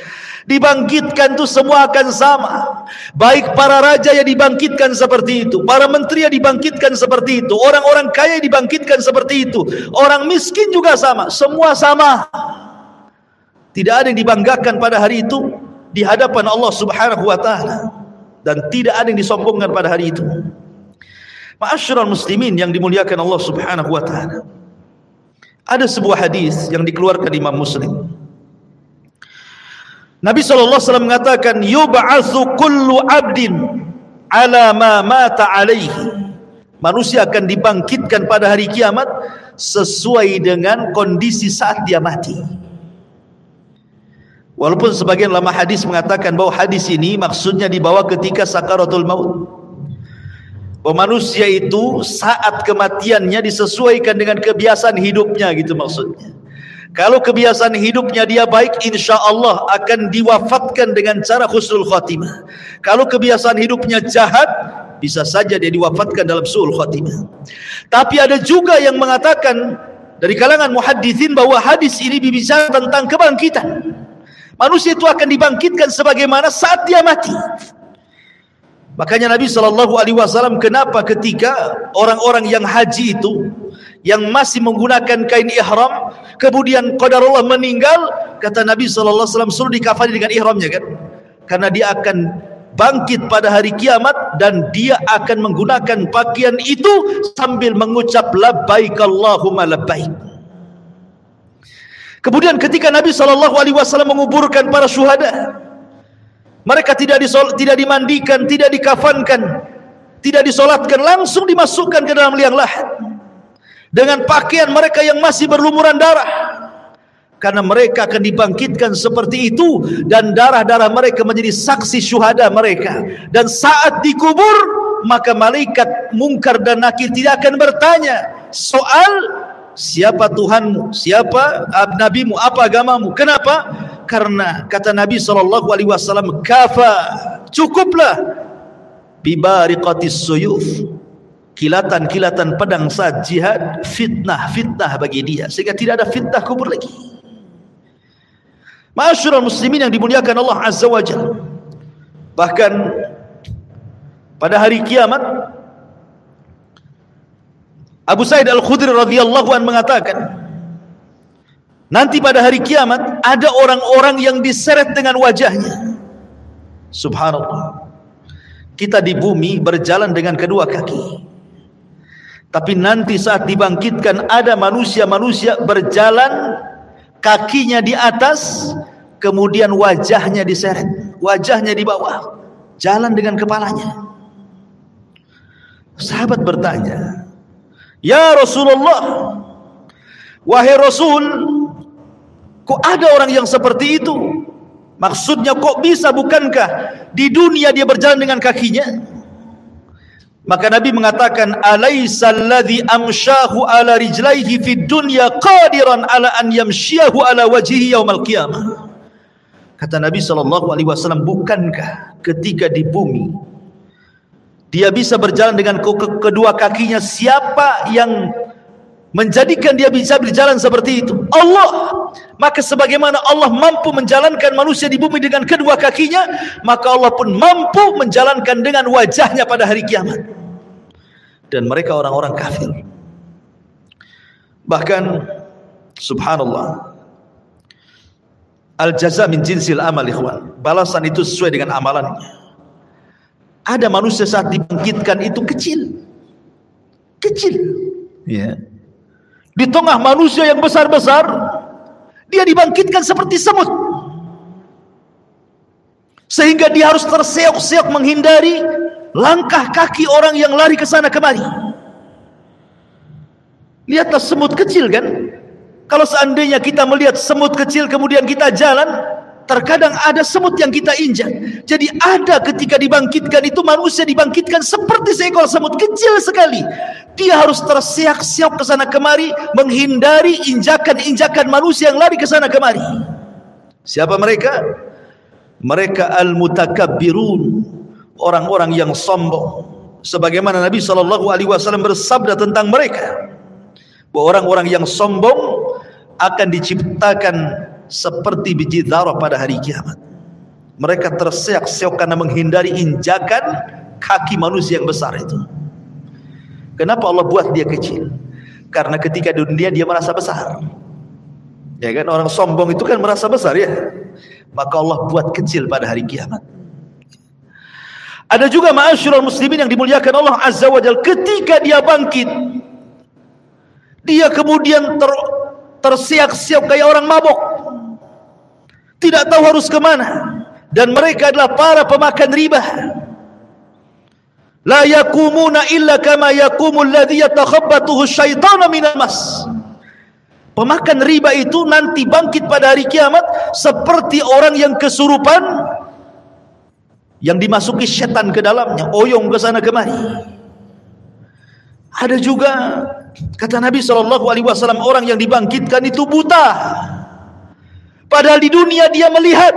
Dibangkitkan tuh semua akan sama. Baik para raja yang dibangkitkan seperti itu, para menteri yang dibangkitkan seperti itu, orang-orang kaya yang dibangkitkan seperti itu, orang miskin juga sama, semua sama. Tidak ada yang dibanggakan pada hari itu di hadapan Allah Subhanahu wa taala, dan tidak ada yang disombongkan pada hari itu. Ma'asyiral muslimin yang dimuliakan Allah Subhanahu wa taala. Ada sebuah hadis yang dikeluarkan Imam Muslim. Nabi SAW mengatakan, yub'atsu kullu 'abdin 'ala ma mata 'alaihi. Manusia akan dibangkitkan pada hari kiamat sesuai dengan kondisi saat dia mati. Walaupun sebagian ulama hadis mengatakan bahwa hadis ini maksudnya dibawa ketika sakaratul maut. Bahwa manusia itu saat kematiannya disesuaikan dengan kebiasaan hidupnya, gitu maksudnya. Kalau kebiasaan hidupnya dia baik, insya Allah akan diwafatkan dengan cara husnul khatimah. Kalau kebiasaan hidupnya jahat, bisa saja dia diwafatkan dalam su'ul khatimah. Tapi ada juga yang mengatakan dari kalangan muhadditsin bahwa hadis ini berbicara tentang kebangkitan. Manusia itu akan dibangkitkan sebagaimana saat dia mati. Makanya Nabi SAW, kenapa ketika orang-orang yang haji itu, yang masih menggunakan kain ihram, kemudian qadarullah meninggal, kata Nabi SAW, suruh dikafani dengan ihramnya kan? Karena dia akan bangkit pada hari kiamat dan dia akan menggunakan pakaian itu sambil mengucap labbaik Allahumma labbaik. Kemudian ketika Nabi SAW menguburkan para syuhada, mereka tidak dimandikan, tidak dikafankan, tidak disolatkan, langsung dimasukkan ke dalam liang lahat dengan pakaian mereka yang masih berlumuran darah, karena mereka akan dibangkitkan seperti itu dan darah-darah mereka menjadi saksi syuhada mereka. Dan saat dikubur, maka malaikat Munkar dan Nakir tidak akan bertanya soal siapa Tuhanmu, siapa nabimu, apa agamamu. Kenapa? Karena kata Nabi SAW, kafa, cukuplah bibariqatis suyuf, kilatan-kilatan pedang saat jihad, fitnah bagi dia, sehingga tidak ada fitnah kubur lagi. Ma'asyiral muslimin yang dimuliakan Allah Azza wa Jalla, bahkan pada hari kiamat, Abu Sa'id Al-Khudri radhiyallahu anhu mengatakan, nanti pada hari kiamat ada orang-orang yang diseret dengan wajahnya. Subhanallah. Kita di bumi berjalan dengan kedua kaki, tapi nanti saat dibangkitkan ada manusia-manusia berjalan kakinya di atas, kemudian wajahnya diseret, wajahnya di bawah, jalan dengan kepalanya. Sahabat bertanya, ya Rasulullah, wahai Rasul, kok ada orang yang seperti itu? Maksudnya kok bisa, bukankah di dunia dia berjalan dengan kakinya? Maka Nabi mengatakan, alaysa alladhi amshahu ala rijlaihi fid dunya qadiran ala an yamshiyahu ala wajhihi yaumal qiyamah. Kata Nabi SAW, bukankah ketika di bumi dia bisa berjalan dengan kedua kakinya, siapa yang menjadikan dia bisa berjalan seperti itu? Allah. Maka sebagaimana Allah mampu menjalankan manusia di bumi dengan kedua kakinya, maka Allah pun mampu menjalankan dengan wajahnya pada hari kiamat. Dan mereka orang-orang kafir. Bahkan subhanallah, al-jaza min jinsil amal, ikhwan. Balasan itu sesuai dengan amalannya. Ada manusia saat dibangkitkan itu kecil, ya. Di tengah manusia yang besar-besar, dia dibangkitkan seperti semut, sehingga dia harus terseok-seok menghindari langkah kaki orang yang lari ke sana kemari. Lihatlah semut kecil kan. Kalau seandainya kita melihat semut kecil kemudian kita jalan, terkadang ada semut yang kita injak. Jadi ada ketika dibangkitkan itu, manusia dibangkitkan seperti seekor semut kecil sekali. Dia harus terseok-seok ke sana kemari menghindari injakan-injakan manusia yang lari ke sana kemari. Siapa mereka? Mereka al-mutakabbirun, orang-orang yang sombong. Sebagaimana Nabi SAW bersabda tentang mereka, bahwa orang-orang yang sombong akan diciptakan seperti biji zarah pada hari kiamat. Mereka terseok-seok karena menghindari injakan kaki manusia yang besar itu. Kenapa Allah buat dia kecil? Karena ketika di dunia dia merasa besar, ya kan, orang sombong itu kan merasa besar ya. Maka Allah buat kecil pada hari kiamat. Ada juga ma'asyiral muslimin yang dimuliakan Allah Azza wa Jalla, ketika dia bangkit, dia kemudian terseok-seok kayak orang mabok, tidak tahu harus kemana. Dan mereka adalah para pemakan riba. La yakumuna illa kama yakumul ladzi yatakhabbathu syaitanu minal mas. Pemakan riba itu nanti bangkit pada hari kiamat seperti orang yang kesurupan, yang dimasuki setan ke dalamnya, oyong ke sana kemari. Ada juga kata Nabi SAW, orang yang dibangkitkan itu buta, padahal di dunia dia melihat,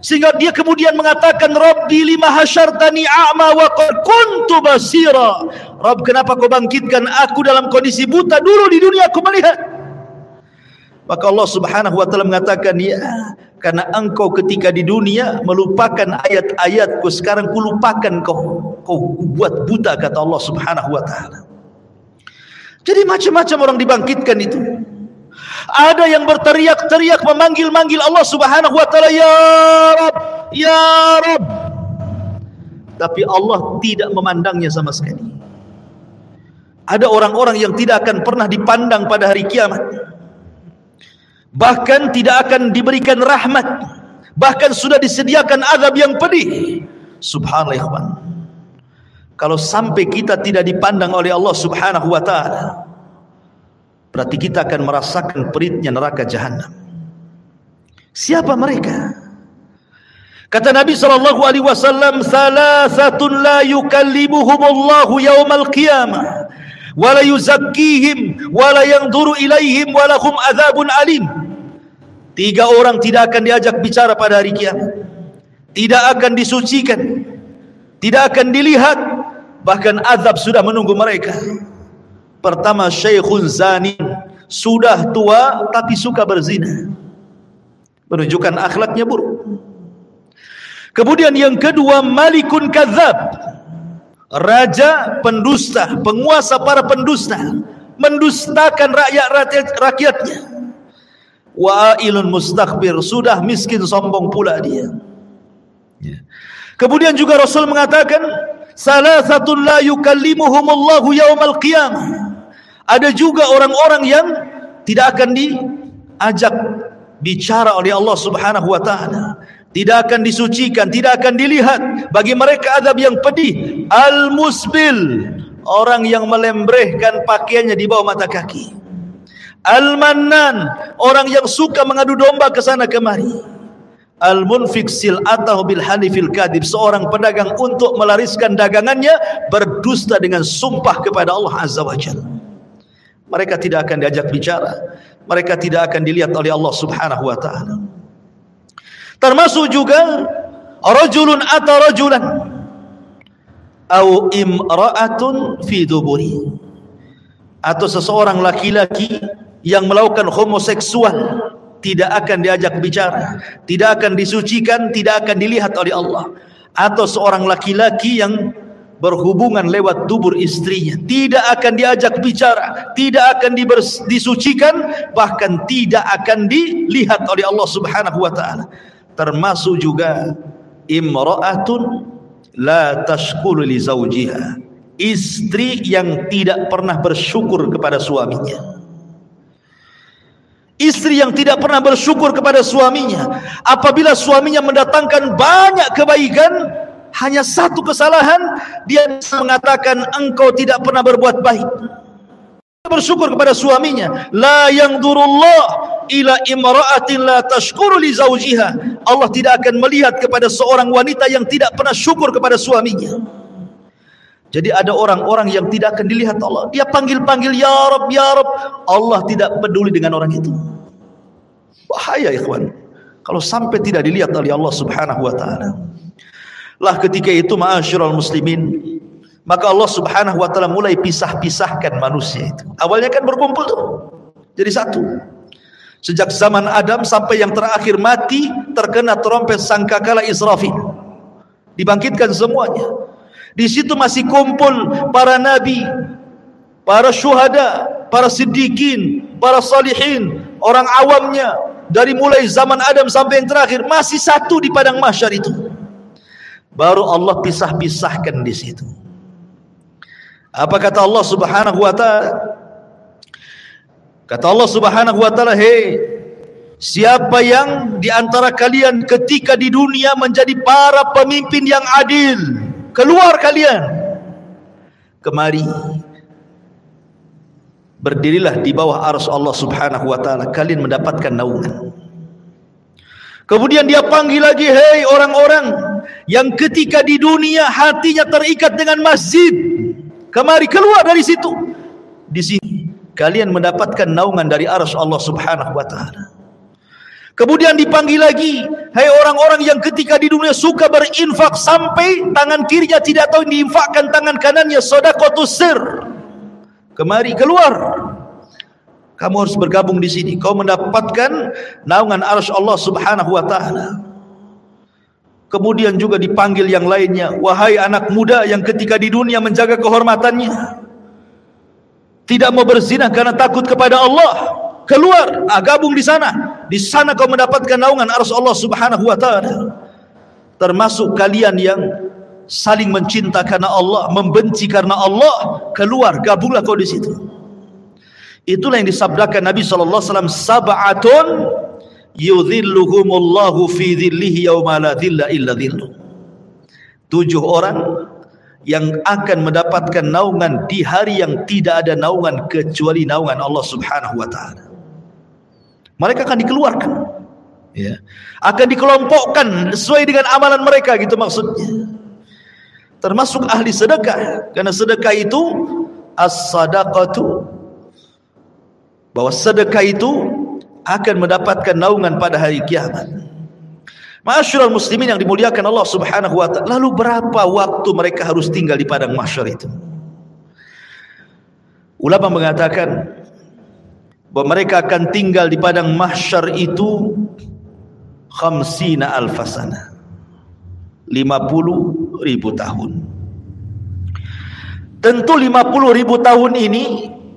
sehingga dia kemudian mengatakan, Rabbi lima hasyartani a'ma wa qad kuntu basira. Rabb, kenapa kau bangkitkan aku dalam kondisi buta? Dulu di dunia aku melihat. Maka Allah Subhanahu wa taala mengatakan, ya, karena engkau ketika di dunia melupakan ayat-ayatku, sekarang kulupakan kau buat buta, kata Allah Subhanahu wa taala. Jadi macam-macam orang dibangkitkan itu. Ada yang berteriak-teriak memanggil-manggil Allah Subhanahu wa taala, ya Rabb, ya Rabb. Tapi Allah tidak memandangnya sama sekali. Ada orang-orang yang tidak akan pernah dipandang pada hari kiamat. Bahkan tidak akan diberikan rahmat, bahkan sudah disediakan azab yang pedih. Subhanallah. Kalau sampai kita tidak dipandang oleh Allah Subhanahu wa taala, berarti kita akan merasakan peritnya neraka jahanam. Siapa mereka? Kata Nabi sallallahu alaihi wasallam, "Salasatun la yukallimuhumullahu yaumal qiyamah, wa la yuzakkihim, wa la yanzuru ilaihim, wa lahum adzabun alim." 3 orang tidak akan diajak bicara pada hari kiamat, tidak akan disucikan, tidak akan dilihat, bahkan azab sudah menunggu mereka. Pertama, syekhun zani, sudah tua tapi suka berzina, menunjukkan akhlaknya buruk. Kemudian yang kedua, malikun kadzab, raja pendusta, penguasa para pendusta, mendustakan rakyatnya. Wa'ilun mustakbir, sudah miskin sombong pula dia. Kemudian juga Rasul mengatakan, salasatun la yukallimuhumullahu yaumal qiyamah. Ada juga orang-orang yang tidak akan diajak bicara oleh Allah Subhanahu wa taala, tidak akan disucikan, tidak akan dilihat. Bagi mereka azab yang pedih. Al-musbil, orang yang melembrehkan pakaiannya di bawah mata kaki. Al-mannan, orang yang suka mengadu domba ke sana kemari. Al-munfik sil'atahu bil halifil kadhib, seorang pedagang untuk melariskan dagangannya berdusta dengan sumpah kepada Allah Azza wa Jalla. Mereka tidak akan diajak bicara, mereka tidak akan dilihat oleh Allah Subhanahu wa taala. Termasuk juga rajulun ata rajulan au imra'atun fi duburi, atau seseorang laki-laki yang melakukan homoseksual, tidak akan diajak bicara, tidak akan disucikan, tidak akan dilihat oleh Allah. Atau seorang laki-laki yang berhubungan lewat dubur istrinya, tidak akan diajak bicara, tidak akan disucikan, bahkan tidak akan dilihat oleh Allah Subhanahu wa taala. Termasuk juga imra'atun la tashkuru li zawjiha, istri yang tidak pernah bersyukur kepada suaminya. Istri yang tidak pernah bersyukur kepada suaminya. Apabila suaminya mendatangkan banyak kebaikan, hanya satu kesalahan, dia mengatakan engkau tidak pernah berbuat baik. Bersyukur kepada suaminya. La yanzurullah ila imra'atin la tashkuru li zawjiha. Allah tidak akan melihat kepada seorang wanita yang tidak pernah syukur kepada suaminya. Jadi ada orang-orang yang tidak akan dilihat Allah. Dia panggil-panggil ya Rabb, ya Rabb. Allah tidak peduli dengan orang itu. Bahaya ikhwan, kalau sampai tidak dilihat oleh Allah Subhanahu wa taala. Lah ketika itu ma'asyiral muslimin, maka Allah Subhanahu wa taala mulai pisah-pisahkan manusia itu. Awalnya kan berkumpul tuh, jadi satu. Sejak zaman Adam sampai yang terakhir mati terkena trompet sangkakala Israfil, dibangkitkan semuanya. Di situ masih kumpul para nabi, para syuhada, para siddiqin, para salihin, orang awamnya, dari mulai zaman Adam sampai yang terakhir masih satu di padang mahsyar itu. Baru Allah pisah-pisahkan di situ. Apa kata Allah Subhanahu wa taala? Kata Allah Subhanahu wa taala, "Hei, siapa yang di antara kalian ketika di dunia menjadi para pemimpin yang adil, keluar kalian. Kemari. Berdirilah di bawah arsy Allah Subhanahu wa taala, kalian mendapatkan naungan." Kemudian dia panggil lagi, "Hei orang-orang yang ketika di dunia hatinya terikat dengan masjid, kemari keluar dari situ. Di sini kalian mendapatkan naungan dari arsy Allah Subhanahu wa taala." Kemudian dipanggil lagi, "Hai orang-orang yang ketika di dunia suka berinfak sampai tangan kirinya tidak tahu diinfakkan tangan kanannya, sedekahus sir. Kemari keluar." Kamu harus bergabung di sini. Kau mendapatkan naungan arsy Allah Subhanahu wa taala. Kemudian juga dipanggil yang lainnya, wahai anak muda yang ketika di dunia menjaga kehormatannya, tidak mau berzina karena takut kepada Allah, keluar, gabung di sana. Di sana kau mendapatkan naungan arsy Allah Subhanahu wa taala. Termasuk kalian yang saling mencinta karena Allah, membenci karena Allah, keluar, gabunglah kau di situ. Itulah yang disabdakan Nabi sallallahu alaihi wasallam, sab'atun yudhilluhumullahu fi dhillihi yauma la dhilla illa dhilluh. 7 orang yang akan mendapatkan naungan di hari yang tidak ada naungan kecuali naungan Allah Subhanahu wa taala. Mereka akan dikeluarkan, ya. Akan dikelompokkan sesuai dengan amalan mereka, gitu maksudnya. Termasuk ahli sedekah, karena sedekah itu as-sadaqatu, bahwa sedekah itu akan mendapatkan naungan pada hari kiamat. Ma'asyiral muslimin yang dimuliakan Allah Subhanahu wa taala, lalu berapa waktu mereka harus tinggal di padang mahsyar itu? Ulama mengatakan bahwa mereka akan tinggal di padang mahsyar itu 50 alfasana, 50.000 tahun. Tentu 50.000 tahun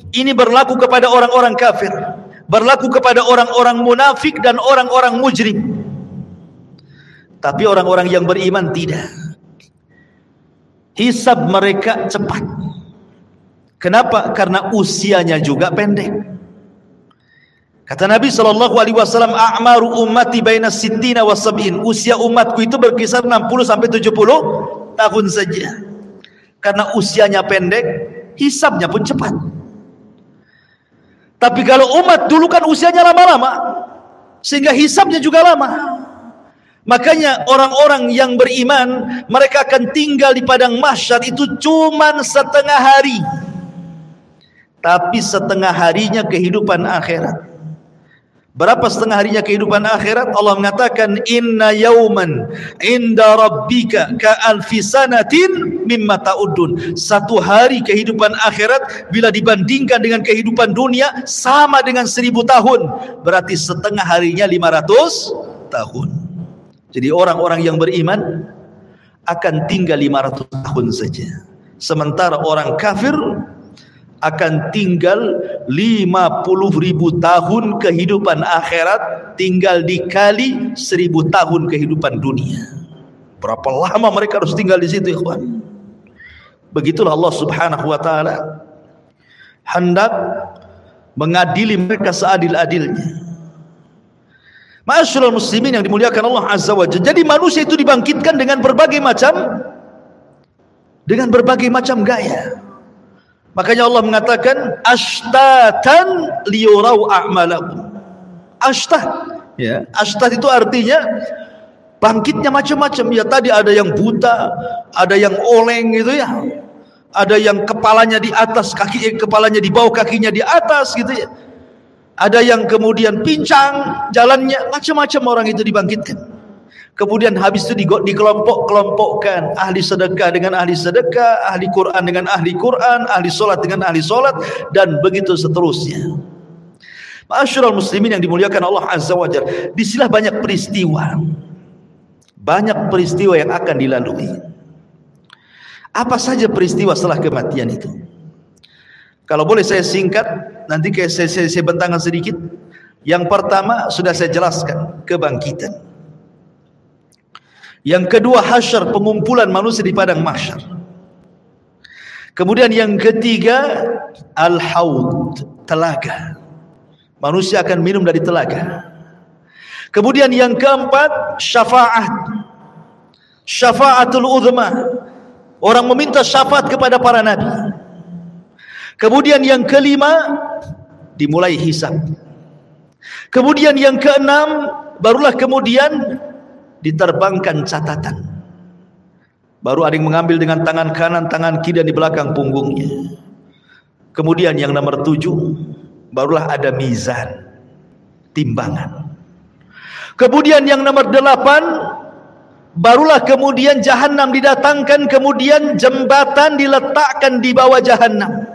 ini berlaku kepada orang-orang kafir, berlaku kepada orang-orang munafik dan orang-orang mujrim. Tapi orang-orang yang beriman tidak. Hisab mereka cepat. Kenapa? Karena usianya juga pendek. Kata Nabi SAW, a'maru ummati baina sittina wa sab'in. Usia umatku itu berkisar 60 sampai 70 tahun saja. Karena usianya pendek, hisabnya pun cepat. Tapi kalau umat dulu kan usianya lama-lama, sehingga hisabnya juga lama. Makanya orang-orang yang beriman, mereka akan tinggal di padang mahsyar itu cuman setengah hari. Tapi setengah harinya kehidupan akhirat. Berapa setengah harinya kehidupan akhirat? Allah mengatakan, inna yauman inda rabbika ka alfi sanatin mimma ta'udun. Satu hari kehidupan akhirat bila dibandingkan dengan kehidupan dunia sama dengan 1000 tahun. Berarti setengah harinya 500 tahun. Jadi orang-orang yang beriman akan tinggal 500 tahun saja. Sementara orang kafir akan tinggal 50.000 tahun kehidupan akhirat, tinggal dikali 1000 tahun kehidupan dunia. Berapa lama mereka harus tinggal di situ, ikhwan? Begitulah Allah Subhanahu wa taala hendak mengadili mereka seadil-adilnya. Ma'asyiral muslimin yang dimuliakan Allah Azza wa Jalla. Jadi manusia itu dibangkitkan dengan berbagai macam gaya. Makanya Allah mengatakan ashtatan liyurau a'malakum. Ashtah, ya. Ashtah itu artinya bangkitnya macam-macam. Ya, tadi ada yang buta, ada yang oleng gitu ya. Ada yang kepalanya di atas, kepalanya di bawah, kakinya di atas gitu ya. Ada yang kemudian pincang jalannya, macam-macam orang itu dibangkitkan. Kemudian habis itu dikelompok-kelompokkan, ahli sedekah dengan ahli sedekah, ahli Quran dengan ahli Quran, ahli solat dengan ahli solat, dan begitu seterusnya. Ma'asyiral muslimin yang dimuliakan Allah Azza wa Jalla, disinilah banyak peristiwa yang akan dilalui. Apa saja peristiwa setelah kematian itu? Kalau boleh saya singkat, nanti saya bentangkan sedikit. Yang pertama sudah saya jelaskan, kebangkitan. Yang kedua, hasyar, pengumpulan manusia di padang mahsyar. Kemudian yang ketiga, al-haud, telaga. Manusia akan minum dari telaga. Kemudian yang keempat, syafa'atul uzma. Orang meminta syafaat kepada para nabi. Kemudian yang kelima, dimulai hisab. Kemudian yang keenam, barulah kemudian diterbangkan catatan. Baru ada yang mengambil dengan tangan kanan, tangan kiri, dan di belakang punggungnya. Kemudian yang nomor 7, barulah ada mizan, timbangan. Kemudian yang nomor 8, barulah kemudian jahanam didatangkan, kemudian jembatan diletakkan di bawah jahanam.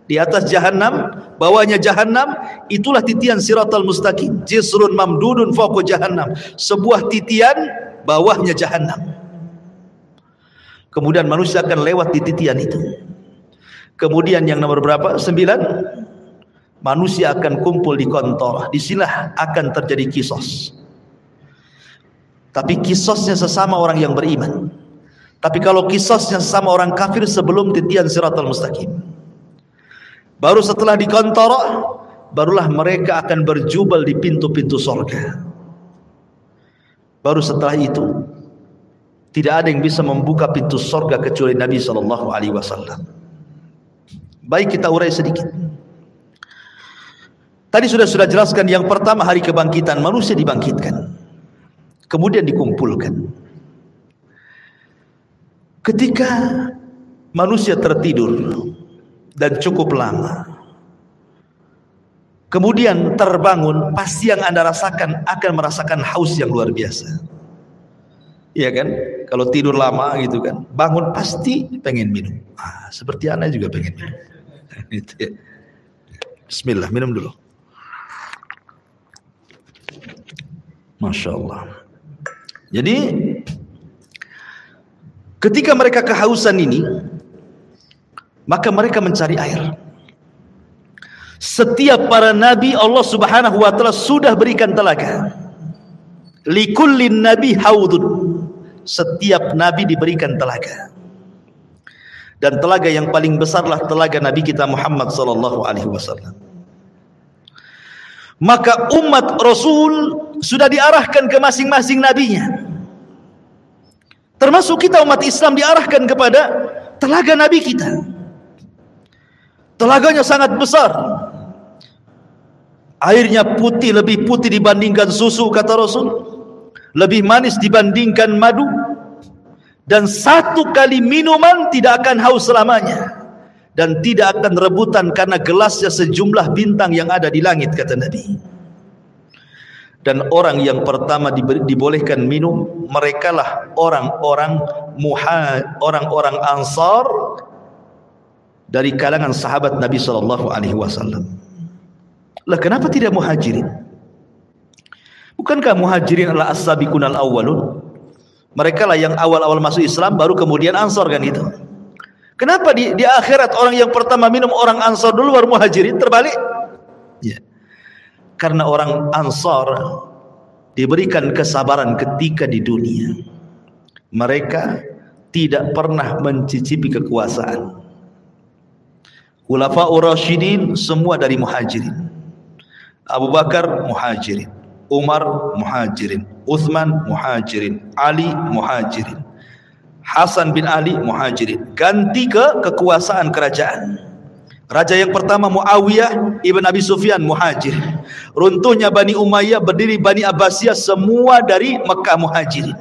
Di atas jahannam, bawahnya jahannam, itulah titian siratal mustaqim. Jisrun mamdudun fawqa jahannam. Sebuah titian, bawahnya jahannam. Kemudian manusia akan lewat di titian itu. Kemudian yang nomor berapa? 9. Manusia akan kumpul di kontor. Disinilah akan terjadi kisos. Tapi kisosnya sesama orang yang beriman. Tapi kalau kisosnya sesama orang kafir sebelum titian siratal mustaqim. Baru setelah di kontor, barulah mereka akan berjubel di pintu-pintu surga. Baru setelah itu, tidak ada yang bisa membuka pintu surga kecuali Nabi SAW. Baik, kita urai sedikit. Tadi sudah jelaskan yang pertama hari kebangkitan, manusia dibangkitkan. Kemudian dikumpulkan. Ketika manusia tertidur dan cukup lama, kemudian terbangun, pasti yang Anda rasakan akan merasakan haus yang luar biasa. Iya kan? Kalau tidur lama gitu kan, bangun pasti pengen minum. Seperti Anda juga pengen minum. Bismillah, minum dulu. Masya Allah. Jadi ketika mereka kehausan ini, maka mereka mencari air. Setiap para nabi Allah Subhanahu wa taala sudah berikan telaga. Likullin nabi haudun. Setiap nabi diberikan telaga. Dan telaga yang paling besarlah telaga Nabi kita Muhammad sallallahu alaihi wasallam. Maka umat Rasul sudah diarahkan ke masing-masing nabinya. Termasuk kita umat Islam diarahkan kepada telaga Nabi kita. Telaganya sangat besar. Airnya putih, lebih putih dibandingkan susu kata Rasul. Lebih manis dibandingkan madu. Dan satu kali minuman tidak akan haus selamanya. Dan tidak akan rebutan karena gelasnya sejumlah bintang yang ada di langit kata Nabi. Dan orang yang pertama dibolehkan minum, merekalah orang-orang Ansar dari kalangan sahabat Nabi sallallahu alaihi wasallam. Lah kenapa tidak Muhajirin? Bukankah Muhajirin adalah as-sabiqunal awwalun? Mereka lah yang awal-awal masuk Islam, baru kemudian Ansar kan itu. Kenapa di akhirat orang yang pertama minum orang Ansar dulu baru Muhajirin? Terbalik? Ya. Karena orang Ansar diberikan kesabaran ketika di dunia. Mereka tidak pernah mencicipi kekuasaan. Khulafaur Rasyidin semua dari Muhajirin. Abu Bakar Muhajirin, Umar Muhajirin, Uthman Muhajirin, Ali Muhajirin, Hasan bin Ali Muhajirin. Ganti ke kekuasaan kerajaan. Raja yang pertama Muawiyah ibn Abi Sufyan Muhajir. Runtuhnya Bani Umayyah, berdiri Bani Abbasiyah, semua dari Mekah Muhajirin.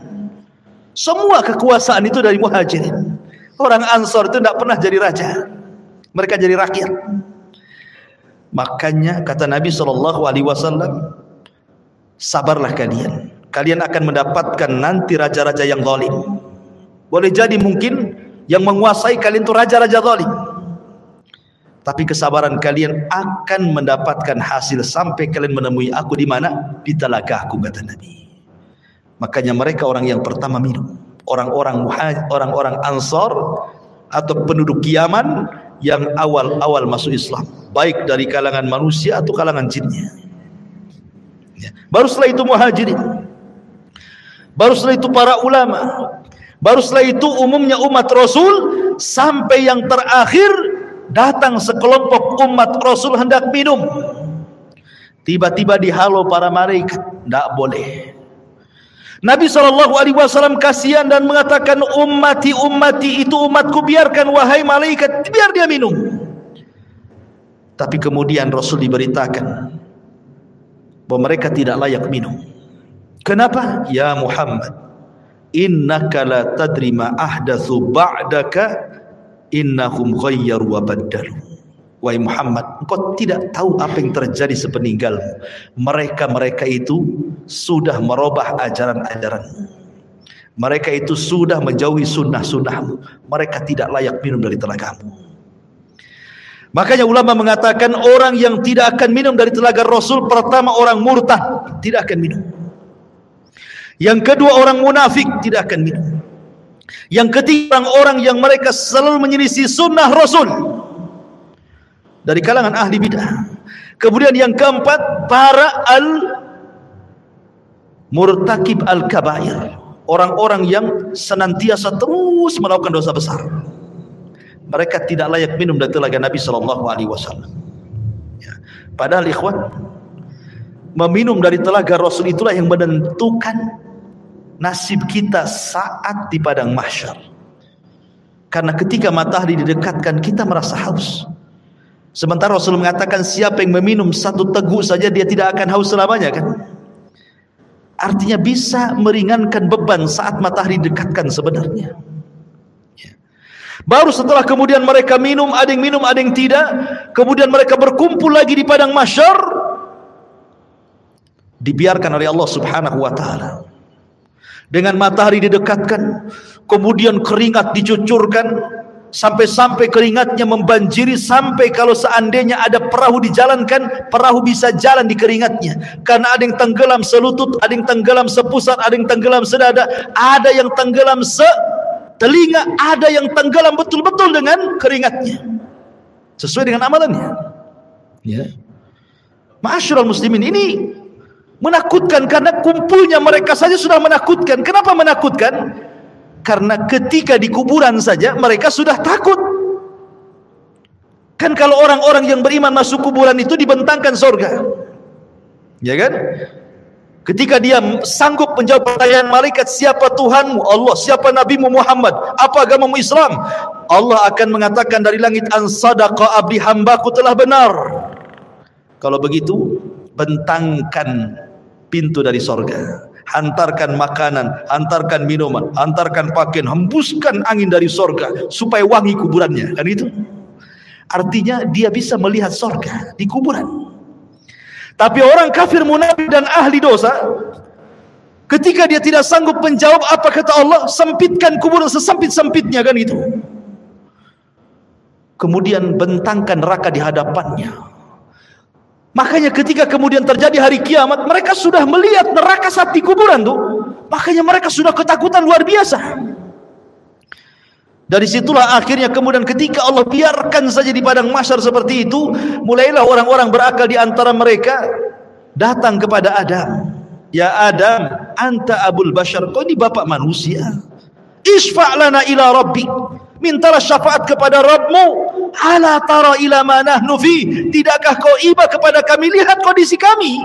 Semua kekuasaan itu dari Muhajirin. Orang Ansar itu tidak pernah jadi raja. Mereka jadi rakyat. Makanya kata Nabi SAW, sabarlah kalian. Kalian akan mendapatkan nanti raja-raja yang zalim. Boleh jadi mungkin yang menguasai kalian itu raja-raja zalim. Tapi kesabaran kalian akan mendapatkan hasil sampai kalian menemui aku di mana? Di telagaku kata Nabi. Makanya mereka orang yang pertama minum. Orang-orang Ansar atau penduduk Yaman yang awal-awal masuk Islam, baik dari kalangan manusia atau kalangan jinnya. Ya. Baru setelah itu Muhajirin. Baru setelah itu para ulama. Baru setelah itu umumnya umat Rasul, sampai yang terakhir datang sekelompok umat Rasul hendak minum. Tiba-tiba dihalau para malaikat, tidak boleh. Nabi SAW kasihan dan mengatakan, ummati itu umatku, biarkan wahai malaikat, biar dia minum. Tapi kemudian Rasul diberitakan bahwa mereka tidak layak minum. Kenapa? Ya Muhammad, innaka la tadri ma ahdatsu ba'daka innahum ghayyaru wa baddalu. Wahai Muhammad, engkau tidak tahu apa yang terjadi sepeninggalmu. Mereka itu sudah merubah ajaran-ajaranmu. Mereka itu sudah menjauhi sunnah-sunnahmu. Mereka tidak layak minum dari telagamu. Makanya ulama mengatakan orang yang tidak akan minum dari telaga Rasul, pertama orang murtad, tidak akan minum. Yang kedua orang munafik, tidak akan minum. Yang ketiga orang yang mereka selalu menyelisih sunnah Rasul dari kalangan ahli bidah. Kemudian yang keempat, para murtakib al-kabair, orang-orang yang senantiasa terus melakukan dosa besar. Mereka tidak layak minum dari telaga Nabi SAW. Ya. Padahal ikhwan, meminum dari telaga Rasul itulah yang menentukan nasib kita saat di padang mahsyar. Karena ketika matahari didekatkan, kita merasa haus. Sementara Rasul mengatakan siapa yang meminum satu teguk saja dia tidak akan haus selamanya, kan? Artinya bisa meringankan beban saat matahari didekatkan sebenarnya. Baru setelah kemudian mereka minum, ada yang minum, ada yang tidak. Kemudian mereka berkumpul lagi di padang mahsyar, dibiarkan oleh Allah Subhanahu wa ta'ala. Dengan matahari didekatkan, kemudian keringat dicucurkan, sampai-sampai keringatnya membanjiri, sampai kalau seandainya ada perahu dijalankan, perahu bisa jalan di keringatnya. Karena ada yang tenggelam selutut, ada yang tenggelam sepusat, ada yang tenggelam sedada, ada yang tenggelam telinga, ada yang tenggelam betul-betul dengan keringatnya, sesuai dengan amalannya. Ya. Ma'asyiral muslimin, ini menakutkan karena kumpulnya mereka saja sudah menakutkan. Kenapa menakutkan? Karena ketika di kuburan saja mereka sudah takut. Kan kalau orang-orang yang beriman masuk kuburan itu dibentangkan surga, ya kan? Ketika dia sanggup menjawab pertanyaan malaikat, siapa Tuhanmu? Allah. Siapa Nabimu Muhammad? Apa agamamu? Islam. Allah akan mengatakan dari langit, an sadaqa abdi, hambaku telah benar. Kalau begitu, bentangkan pintu dari sorga, hantarkan makanan, hantarkan minuman, hantarkan pakaian, hembuskan angin dari sorga supaya wangi kuburannya, kan itu. Artinya dia bisa melihat sorga di kuburan. Tapi orang kafir, munafik dan ahli dosa, ketika dia tidak sanggup menjawab apa kata Allah, sempitkan kuburan sesempit-sempitnya, kan itu. Kemudian bentangkan neraka di hadapannya. Makanya ketika kemudian terjadi hari kiamat, mereka sudah melihat neraka saat di kuburan tuh. Makanya mereka sudah ketakutan luar biasa. Dari situlah akhirnya kemudian ketika Allah biarkan saja di padang mahsyar seperti itu, mulailah orang-orang berakal di antara mereka datang kepada Adam. Ya Adam, anta abul bashar, kau ini bapak manusia. Isfa' lana ila rabbik, mintalah syafaat kepada Rabbmu. Ala tara ila ma nahnu fi, tidakkah kau iba kepada kami, lihat kondisi kami.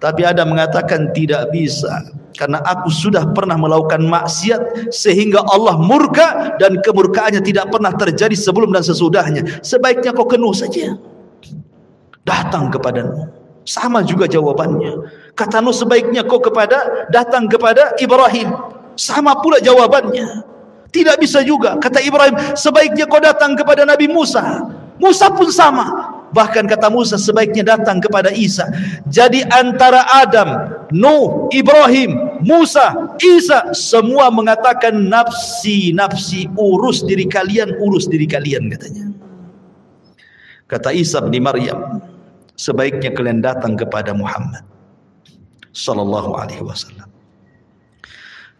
Tapi Adam mengatakan tidak bisa, karena aku sudah pernah melakukan maksiat sehingga Allah murka, dan kemurkaannya tidak pernah terjadi sebelum dan sesudahnya. Sebaiknya kau kenuh saja, datang kepadamu. Sama juga jawabannya. Kata Nuh, sebaiknya kau datang kepada Ibrahim. Sama pula jawabannya. Tidak bisa juga. Kata Ibrahim, sebaiknya kau datang kepada Nabi Musa. Musa pun sama. Bahkan kata Musa, sebaiknya datang kepada Isa. Jadi antara Adam, Nuh, Ibrahim, Musa, Isa, semua mengatakan nafsi, nafsi, urus diri kalian, katanya. Kata Isa bin Maryam, sebaiknya kalian datang kepada Muhammad sallallahu alaihi wasallam.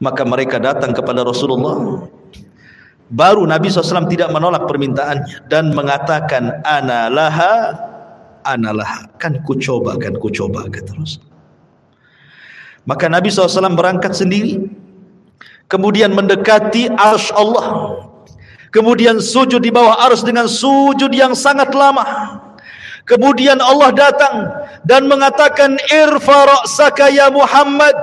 Maka mereka datang kepada Rasulullah. Baru Nabi SAW tidak menolak permintaannya dan mengatakan ana laha, kan ku coba, kata Rasul. Maka Nabi SAW berangkat sendiri, kemudian mendekati arsy Allah, kemudian sujud di bawah arsy dengan sujud yang sangat lama. Kemudian Allah datang dan mengatakan irfa ra'saka ya Muhammad.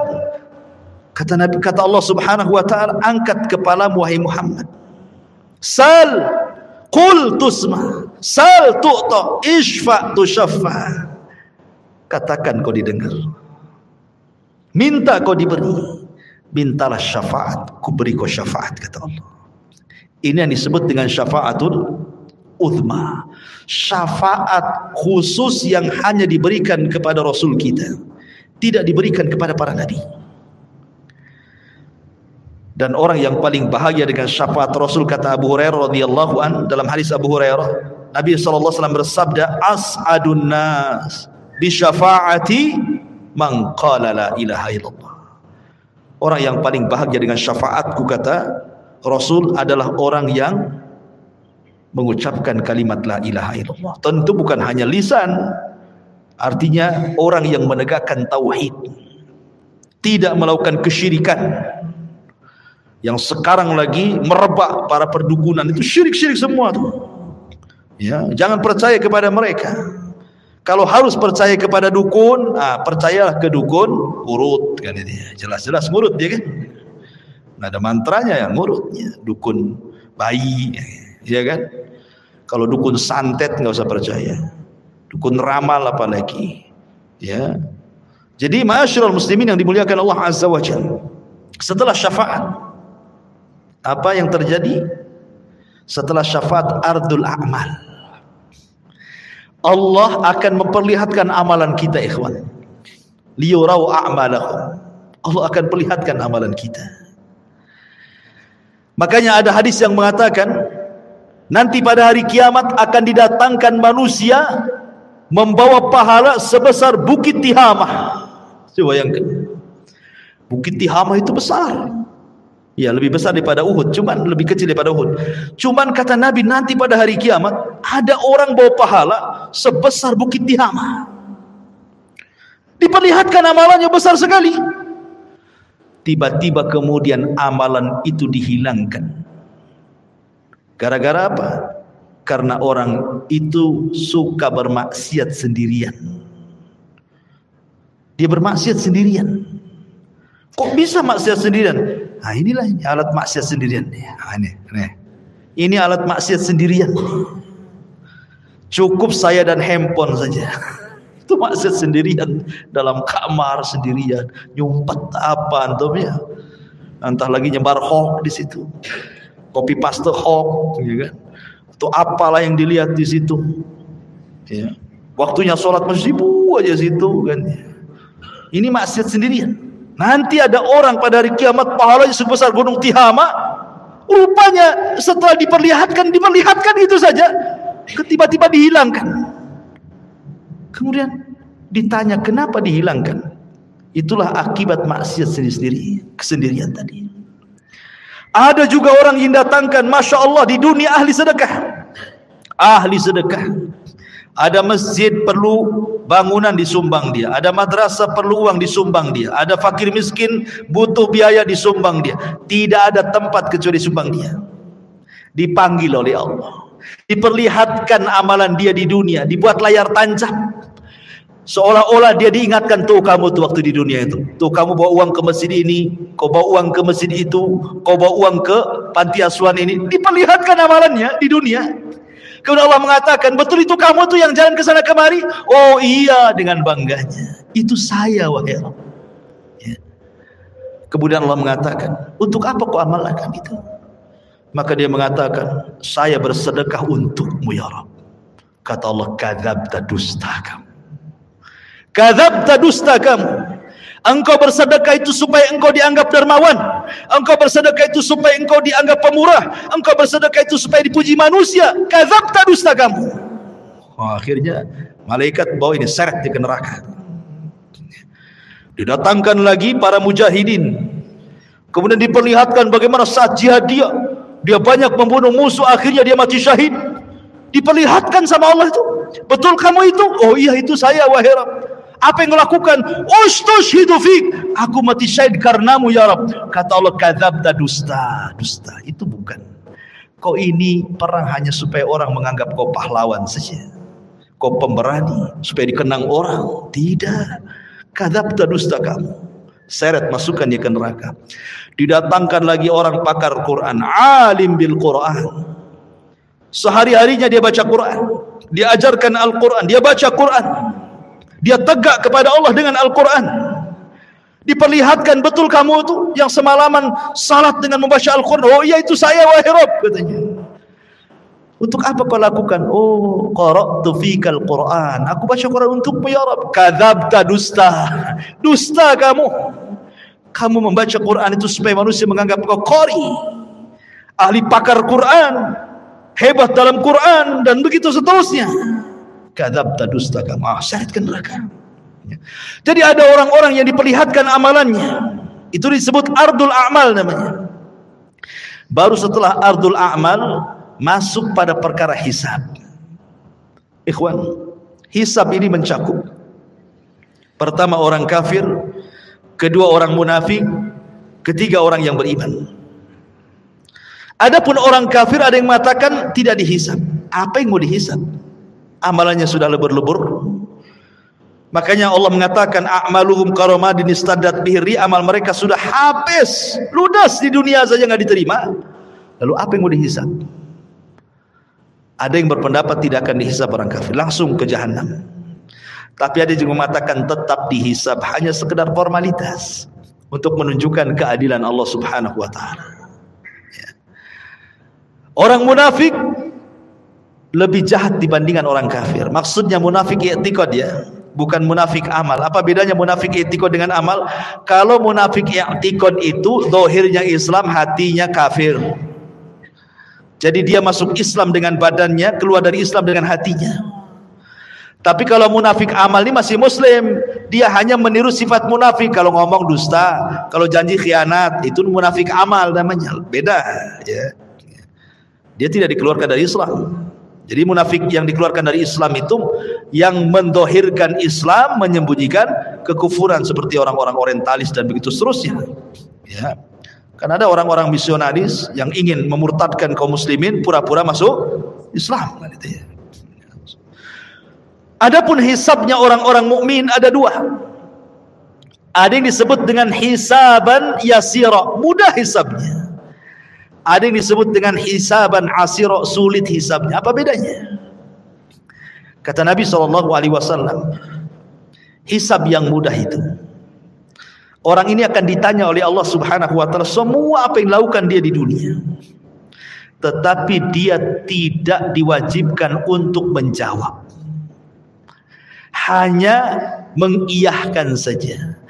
Kata Allah Subhanahu wa ta'ala, angkat kepalamu wahai Muhammad. Sal qul tusma, sal tu'ta, ishfa tushaffa. Katakan kau didengar, minta kau diberi, mintalah syafaat, ku beri kau syafaat, kata Allah. Ini yang disebut dengan syafaatul uzma, syafaat khusus yang hanya diberikan kepada Rasul kita, tidak diberikan kepada para nabi. Dan orang yang paling bahagia dengan syafaat Rasul, kata Abu Hurairah radhiyallahu an dalam hadis Abu Hurairah, Nabi SAW bersabda, as'adun nas bi syafaati man qala la ilaha illallah. Orang yang paling bahagia dengan syafaatku, kata Rasul, adalah orang yang mengucapkan kalimat la ilaha illallah. Tentu bukan hanya lisan, artinya orang yang menegakkan tauhid, tidak melakukan kesyirikan. Yang sekarang lagi merebak para perdukunan itu syirik-syirik semua tuh. Ya, jangan percaya kepada mereka. Kalau harus percaya kepada dukun, percayalah ke dukun urut kan ini. Jelas-jelas ngurut dia kan. Nah, ada mantranya yang ngurutnya, dukun bayi, ya kan? Kalau dukun santet nggak usah percaya. Dukun ramal apalagi. Ya. Jadi ma'asyiral muslimin yang dimuliakan Allah Azza wa Jalla. Setelah syafaat, apa yang terjadi? Setelah syafaat, ardul a'mal. Allah akan memperlihatkan amalan kita, ikhwan. Liyurau a'malahum. Allah akan perlihatkan amalan kita. Makanya ada hadis yang mengatakan, nanti pada hari kiamat akan didatangkan manusia membawa pahala sebesar Bukit Tihamah. Coba bayangkan. Bukit Tihamah itu besar. Ya, lebih besar daripada Uhud, cuman lebih kecil daripada Uhud. Cuman kata Nabi, nanti pada hari kiamat ada orang bawa pahala sebesar Bukit Tihamah. Diperlihatkan amalannya besar sekali. Tiba-tiba kemudian amalan itu dihilangkan. Gara-gara apa? Karena orang itu suka bermaksiat sendirian. Dia bermaksiat sendirian. Kok bisa maksiat sendirian? Nah, inilah ini alat maksiat sendirian. Nah, ini alat maksiat sendirian. Cukup saya dan handphone saja. Itu maksiat sendirian, dalam kamar sendirian, nyumpet apa antum ya. Entah lagi nyebar hoax di situ. Copy paste hoax, ya kan? Atau apalah yang dilihat di situ. Ya. Waktunya sholat masjibu aja situ kan. Ini maksiat sendirian. Nanti ada orang pada hari kiamat pahalanya sebesar Gunung Tihamah. Rupanya setelah diperlihatkan itu saja, tiba-tiba dihilangkan. Kemudian ditanya kenapa dihilangkan? Itulah akibat maksiat sendiri, kesendirian tadi. Ada juga orang yang datangkan, Masya Allah, di dunia ahli sedekah. Ahli sedekah. Ada masjid perlu bangunan disumbang dia, ada madrasah perlu uang disumbang dia, ada fakir miskin butuh biaya disumbang dia. Tidak ada tempat kecuali sumbang dia. Dipanggil oleh Allah, diperlihatkan amalan dia di dunia, dibuat layar tancap, seolah-olah dia diingatkan, tuh kamu tuh waktu di dunia itu, tuh kamu bawa uang ke masjid ini, kau bawa uang ke masjid itu, kau bawa uang ke panti asuhan ini. Diperlihatkan amalannya di dunia. Kemudian Allah mengatakan, betul itu kamu tuh yang jalan ke sana kemari? Oh iya, dengan bangganya. Itu saya, wahai Rabb. Ya. Kemudian Allah mengatakan, untuk apa kau amalkan itu? Maka dia mengatakan, saya bersedekah untukmu ya Rabb. Kata Allah, kadzabta, dusta kamu. Kadzabta, dusta kamu. Engkau bersedekah itu supaya engkau dianggap dermawan. Engkau bersedekah itu supaya engkau dianggap pemurah. Engkau bersedekah itu supaya dipuji manusia. Kadzabta, dusta kamu. Akhirnya malaikat bawa ini seret di neraka. Didatangkan lagi para mujahidin. Kemudian diperlihatkan bagaimana saat jihad dia banyak membunuh musuh, akhirnya dia mati syahid. Diperlihatkan sama Allah itu, betul kamu itu? Oh iya, itu saya, wahai Rabb. Apa yang kau lakukan? Ustushhidu fik, aku mati syahid karenamu ya Rabb. Kata Allah, kadzabta, dusta. Itu bukan. Kau ini perang hanya supaya orang menganggap kau pahlawan saja, kau pemberani supaya dikenang orang. Tidak. Kadzabta, dusta kamu. Seret, masukkan dia ke neraka. Didatangkan lagi orang pakar Quran, alim bil Quran. Sehari-harinya dia baca Quran, dia ajarkan Al-Quran, dia baca Quran, dia tegak kepada Allah dengan Al-Quran. Diperlihatkan, betul kamu itu yang semalaman salat dengan membaca Al-Quran? Oh iya, itu saya, wahai Rabb, katanya. Untuk apa kau lakukan? Oh, qara'tu fikal Quran, aku baca Quran untukmu ya Rabb. Kadzabta, dusta kamu. Kamu membaca Quran itu supaya manusia menganggap kau qari, ahli pakar Quran. hebat dalam Quran, dan begitu seterusnya. Kadzabta, dusta kamu, syaratkan neraka. Jadi ada orang-orang yang diperlihatkan amalannya, itu disebut ardul a'mal namanya. Baru setelah ardul a'mal masuk pada perkara hisab. Ikhwan, hisab ini mencakup pertama orang kafir, kedua orang munafik, ketiga orang yang beriman. Adapun orang kafir ada yang mengatakan tidak dihisab. Apa yang mau dihisab? Amalannya sudah lebur-lebur. Makanya Allah mengatakan a'maluhum karamadin istaddat bihi, amal mereka sudah habis, ludas di dunia saja nggak diterima. Lalu apa yang mau dihisab? Ada yang berpendapat tidak akan dihisab orang kafir, langsung ke jahanam. Tapi ada juga mengatakan tetap dihisab, hanya sekedar formalitas untuk menunjukkan keadilan Allah Subhanahu wa taala. Orang munafik lebih jahat dibandingkan orang kafir. Maksudnya munafik i'tiqad ya, bukan munafik amal. Apa bedanya munafik i'tiqad dengan amal? Kalau munafik i'tiqad itu zahirnya Islam, hatinya kafir. Jadi dia masuk Islam dengan badannya, keluar dari Islam dengan hatinya. Tapi kalau munafik amal ini masih muslim, dia hanya meniru sifat munafik. Kalau ngomong dusta, kalau janji khianat, itu munafik amal namanya. Beda ya. Dia tidak dikeluarkan dari Islam. Jadi munafik yang dikeluarkan dari Islam itu yang mendohirkan Islam, menyembunyikan kekufuran, seperti orang-orang orientalis dan begitu seterusnya. Ya. Karena ada orang-orang misionaris yang ingin memurtadkan kaum muslimin, pura-pura masuk Islam. Adapun hisabnya orang-orang mukmin ada dua. Ada yang disebut dengan hisaban yasira, mudah hisabnya. Ada yang disebut dengan hisaban asira, sulit hisabnya. Apa bedanya? Kata Nabi SAW, hisab yang mudah itu, orang ini akan ditanya oleh Allah Subhanahu wa taala semua apa yang dilakukan dia di dunia. Tetapi dia tidak diwajibkan untuk menjawab. Hanya mengiyahkan saja.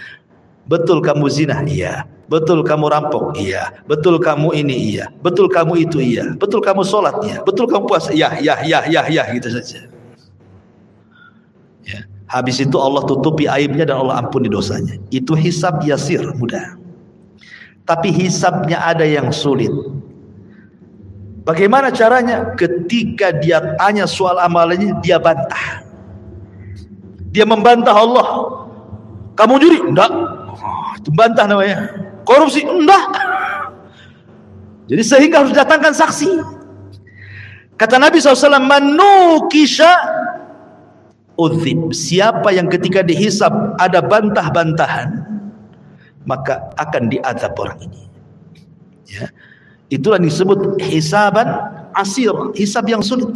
Betul kamu zina? Iya. Betul kamu rampok? Iya. Betul kamu ini? Iya. Betul kamu itu? Iya. Betul kamu sholat? Iya. Betul kamu puasa? Ya, gitu saja. Ya. Habis itu Allah tutupi aibnya dan Allah ampuni dosanya. Itu hisab yasir, mudah. Tapi hisabnya ada yang sulit. Bagaimana caranya? Ketika dia tanya soal amalannya, dia bantah. Dia membantah Allah. Kamu juri? Enggak. Itu bantah namanya. Korupsi? Enggak. Jadi sehingga harus datangkan saksi. Kata Nabi SAW, manukisha udzib. Siapa yang ketika dihisab ada bantah-bantahan, maka akan diazab orang ini. Ya. Itulah yang disebut hisaban asir, hisab yang sulit.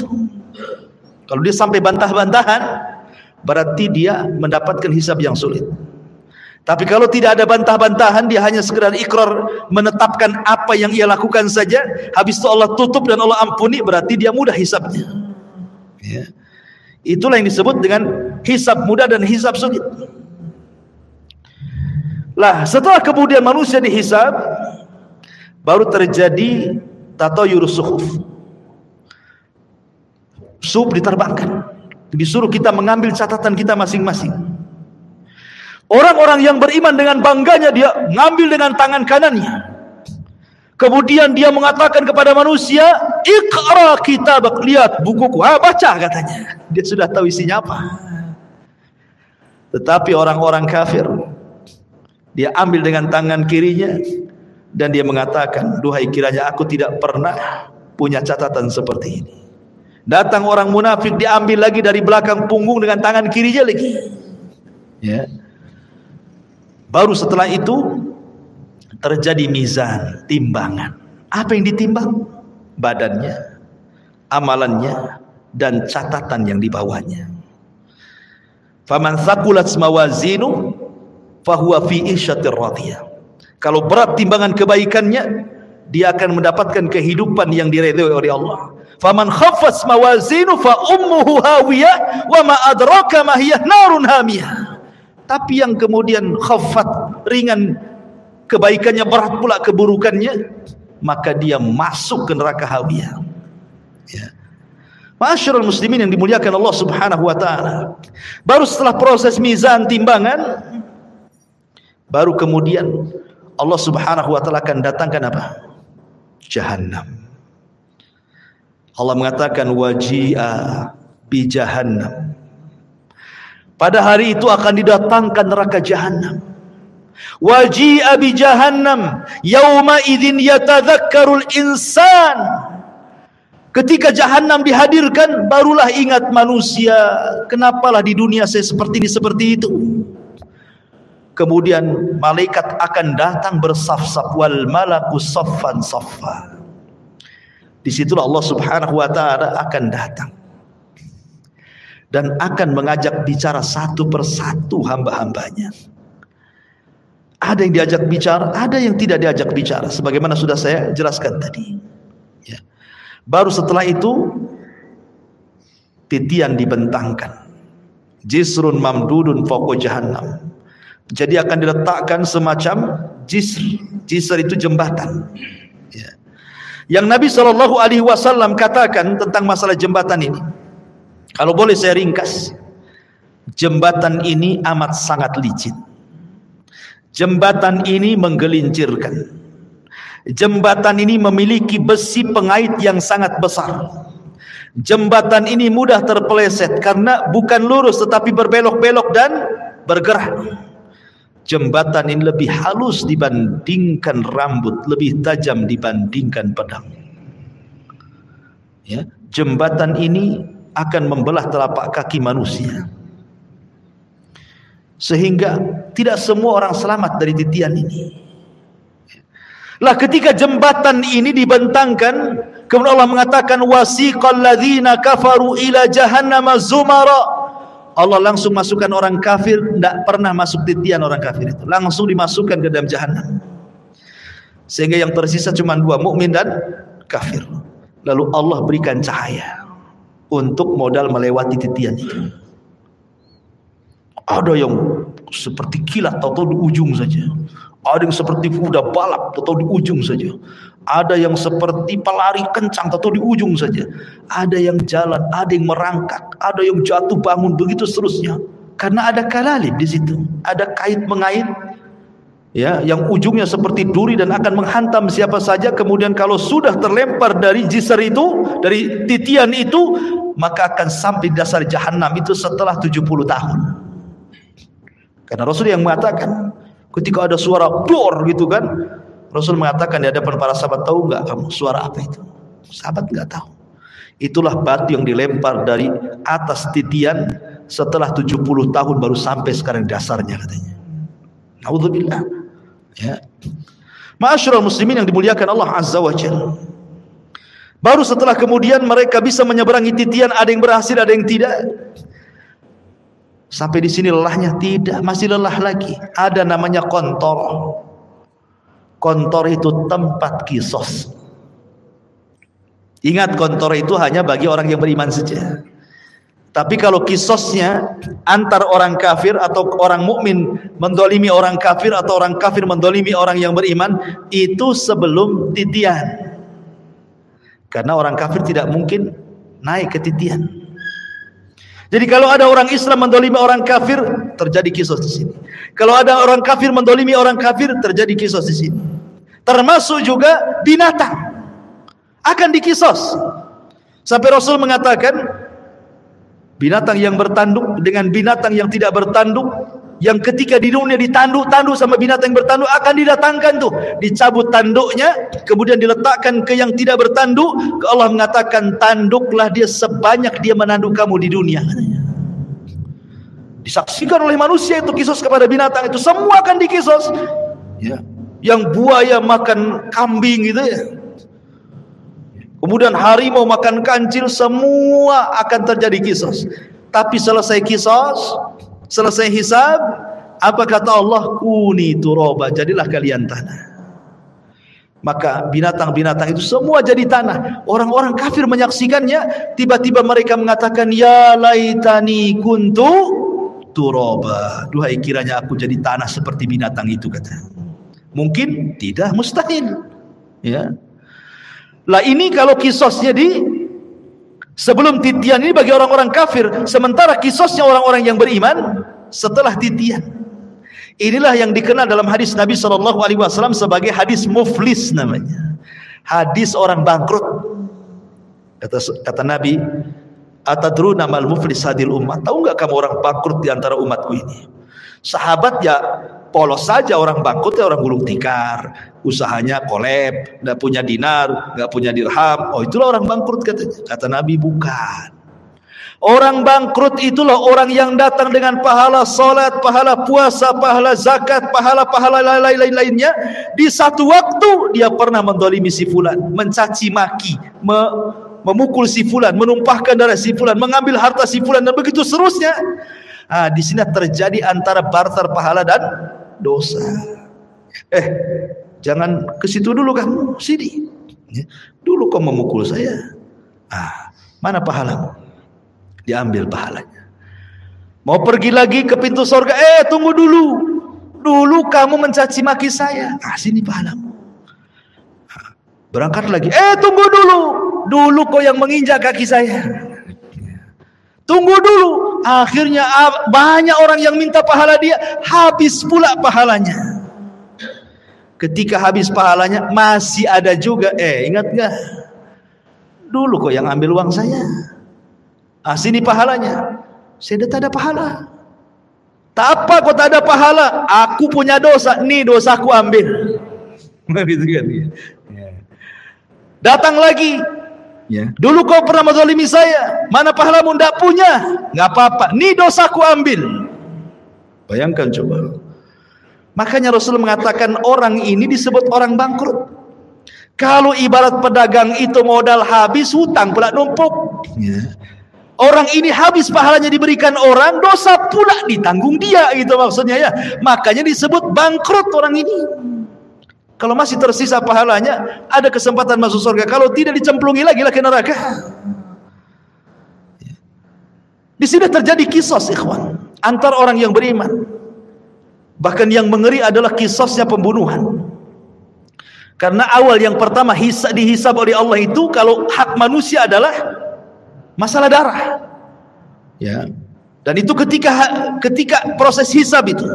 Kalau dia sampai bantah-bantahan, berarti dia mendapatkan hisab yang sulit. Tapi kalau tidak ada bantah-bantahan, dia hanya sekedar ikrar, menetapkan apa yang ia lakukan saja, habis itu Allah tutup dan Allah ampuni, berarti dia mudah hisabnya. Ya. Itulah yang disebut dengan hisab mudah dan hisab sulit. Lah, setelah kemudian manusia dihisab, baru terjadi tatayurus suhuf. Suhuf diterbangkan. Disuruh kita mengambil catatan kita masing-masing. Orang-orang yang beriman dengan bangganya dia ngambil dengan tangan kanannya. Kemudian dia mengatakan kepada manusia, "Iqra kitabak," lihat bukuku. Baca katanya. Dia sudah tahu isinya apa. Tetapi orang-orang kafir, dia ambil dengan tangan kirinya dan dia mengatakan, "Duhai kiranya aku tidak pernah punya catatan seperti ini." Datang orang munafik, diambil lagi dari belakang punggung dengan tangan kirinya lagi. Ya. Baru setelah itu terjadi mizan, timbangan. Apa yang ditimbang? Badannya, amalannya, dan catatan yang dibawanya. Faman thaqulat mawazinu fahuwa fi isyatir radiyah. Kalau berat timbangan kebaikannya, dia akan mendapatkan kehidupan yang diridhoi oleh Allah. Faman khaffat mawazinu fa ummuhu hawiyah wa ma adraka ma hiya narun hamiyah. Tapi yang kemudian khaffat, ringan kebaikannya, berat pula keburukannya, maka dia masuk ke neraka hawiyah. Ya. Ma'asyiral muslimin yang dimuliakan Allah Subhanahu wa taala. Baru setelah proses mizan timbangan, baru kemudian Allah Subhanahu wa taala akan datangkan apa? Jahannam. Allah mengatakan waji'a bi jahannam. Pada hari itu akan didatangkan neraka jahannam. Waji'a bi jahannam yauma idzin yatadzakkarul insan. Ketika jahannam dihadirkan, barulah ingat manusia, kenapalah di dunia saya seperti ini, seperti itu. Kemudian malaikat akan datang bersaf-saf, wal malaku saffan saffa. Disitulah Allah Subhanahu wa taala akan datang dan akan mengajak bicara satu persatu hamba-hambanya. Ada yang diajak bicara, ada yang tidak diajak bicara, sebagaimana sudah saya jelaskan tadi. Ya. Baru setelah itu titian dibentangkan, jisrun mamdudun fawqa jahannam. Jadi akan diletakkan semacam jisr. Jisr itu jembatan. Ya. Yang Nabi SAW katakan tentang masalah jembatan ini, kalau boleh saya ringkas, jembatan ini amat sangat licin. Jembatan ini menggelincirkan. Jembatan ini memiliki besi pengait yang sangat besar. Jembatan ini mudah terpeleset karena bukan lurus tetapi berbelok-belok dan bergerak. Jembatan ini lebih halus dibandingkan rambut, lebih tajam dibandingkan pedang. Ya, jembatan ini akan membelah telapak kaki manusia, sehingga tidak semua orang selamat dari titian ini. Lah ketika jembatan ini dibentangkan, kemudian Allah mengatakan wasiqal ladzina kafaru ila jahannama zumara. Allah langsung masukkan orang kafir, tidak pernah masuk titian orang kafir itu, langsung dimasukkan ke dalam jahannam. Sehingga yang tersisa cuma dua, mukmin dan kafir. Lalu Allah berikan cahaya untuk modal melewati titian itu. Ada yang seperti kilat atau di ujung saja. Ada yang seperti kuda balap atau di ujung saja. Ada yang seperti pelari kencang atau di ujung saja. Ada yang jalan, ada yang merangkak, ada yang jatuh bangun, begitu seterusnya. Karena ada kalalib di situ, ada kait mengait, ya, yang ujungnya seperti duri dan akan menghantam siapa saja. Kemudian kalau sudah terlempar dari jisr itu, dari titian itu, maka akan sampai di dasar jahannam itu setelah 70 tahun. Karena Rasul yang mengatakan, ketika ada suara dor gitu kan, Rasul mengatakan di hadapan para sahabat, tahu nggak kamu suara apa itu? Sahabat nggak tahu. Itulah batu yang dilempar dari atas titian setelah 70 tahun baru sampai sekarang dasarnya katanya. Naudzubillah. Ya. Ma'asyiral muslimin yang dimuliakan Allah Azza wa Jalla. Baru setelah kemudian mereka bisa menyeberangi titian, ada yang berhasil, ada yang tidak. Sampai di sini lelahnya? Tidak, masih lelah lagi. Ada namanya kontor. Kontor itu tempat kisos. Ingat, kontor itu hanya bagi orang yang beriman saja. Tapi kalau kisosnya antar orang kafir atau orang mukmin mendolimi orang kafir atau orang kafir mendolimi orang yang beriman, itu sebelum titian. Karena orang kafir tidak mungkin naik ke titian. Jadi kalau ada orang Islam mendolimi orang kafir, terjadi kisos di sini. Kalau ada orang kafir mendolimi orang kafir, terjadi kisos di sini. Termasuk juga binatang akan dikisos. Sampai Rasul mengatakan, binatang yang bertanduk dengan binatang yang tidak bertanduk, yang ketika di dunia ditanduk-tanduk sama binatang yang bertanduk, akan didatangkan tuh, dicabut tanduknya, kemudian diletakkan ke yang tidak bertanduk. Allah mengatakan, tanduklah dia sebanyak dia menanduk kamu di dunia. Disaksikan oleh manusia itu kisos kepada binatang itu, semua akan dikisos. Ya. Yang buaya makan kambing gitu ya. Kemudian harimau makan kancil, semua akan terjadi kisos. Tapi selesai kisos, selesai hisab, apa kata Allah? Kuni turaba, jadilah kalian tanah. Maka binatang-binatang itu semua jadi tanah. Orang-orang kafir menyaksikannya, tiba-tiba mereka mengatakan, ya laitani kuntu turaba. Duhai kiranya aku jadi tanah seperti binatang itu, kata. Mungkin tidak, mustahil. Ya. Lah ini kalau kisosnya Sebelum titian ini bagi orang-orang kafir, sementara kisosnya orang-orang yang beriman setelah titian. Inilah yang dikenal dalam hadis Nabi SAW sebagai hadis muflis namanya. Hadis orang bangkrut. Kata Nabi, atadruna mal muflis hadil ummah? Tahu nggak kamu orang bangkrut di antara umatku ini? Sahabat ya polos saja, orang bangkrut ya orang gulung tikar, usahanya kolab, nggak punya dinar, nggak punya dirham. Oh, itulah orang bangkrut katanya. Kata Nabi, bukan. Orang bangkrut itulah orang yang datang dengan pahala salat, pahala puasa, pahala zakat, pahala lain-lainnya. Di satu waktu dia pernah mendolimi si fulan, mencaci maki, memukul si fulan, menumpahkan darah si fulan, mengambil harta si fulan, dan begitu seterusnya. Di sini terjadi antara barter pahala dan dosa. Jangan ke situ dulu kamu, sini. Dulu kau memukul saya. Mana pahalamu? Diambil pahalanya. Mau pergi lagi ke pintu surga, tunggu dulu. Dulu kamu mencaci maki saya. Sini pahalamu. Berangkat lagi, tunggu dulu. Dulu kau yang menginjak kaki saya. Tunggu dulu. Akhirnya banyak orang yang minta pahala dia, habis pula pahalanya. Ketika habis pahalanya masih ada juga, ingat gak? Dulu kok yang ambil uang saya. Sini pahalanya. Saya tak ada pahala. Tak apa kok tak ada pahala. Aku punya dosa, nih dosaku ambil. Gitu kan? Datang lagi. Dulu kau pernah menzalimi saya, mana pahalamu? Ndak punya, nggak apa-apa, nih dosaku ambil. Bayangkan coba. Makanya Rasul mengatakan orang ini disebut orang bangkrut. Kalau ibarat pedagang itu modal habis, hutang pula numpuk. Orang ini habis pahalanya diberikan orang, dosa pula ditanggung dia, itu maksudnya ya. Makanya disebut bangkrut orang ini. Kalau masih tersisa pahalanya, ada kesempatan masuk surga. Kalau tidak, dicemplungi lagi ke neraka. Di sini terjadi kisos, ikhwan, antar orang yang beriman. Bahkan yang mengeri adalah kisosnya pembunuhan. Karena awal yang pertama dihisab oleh Allah itu, kalau hak manusia adalah masalah darah. Dan itu ketika proses hisab itu,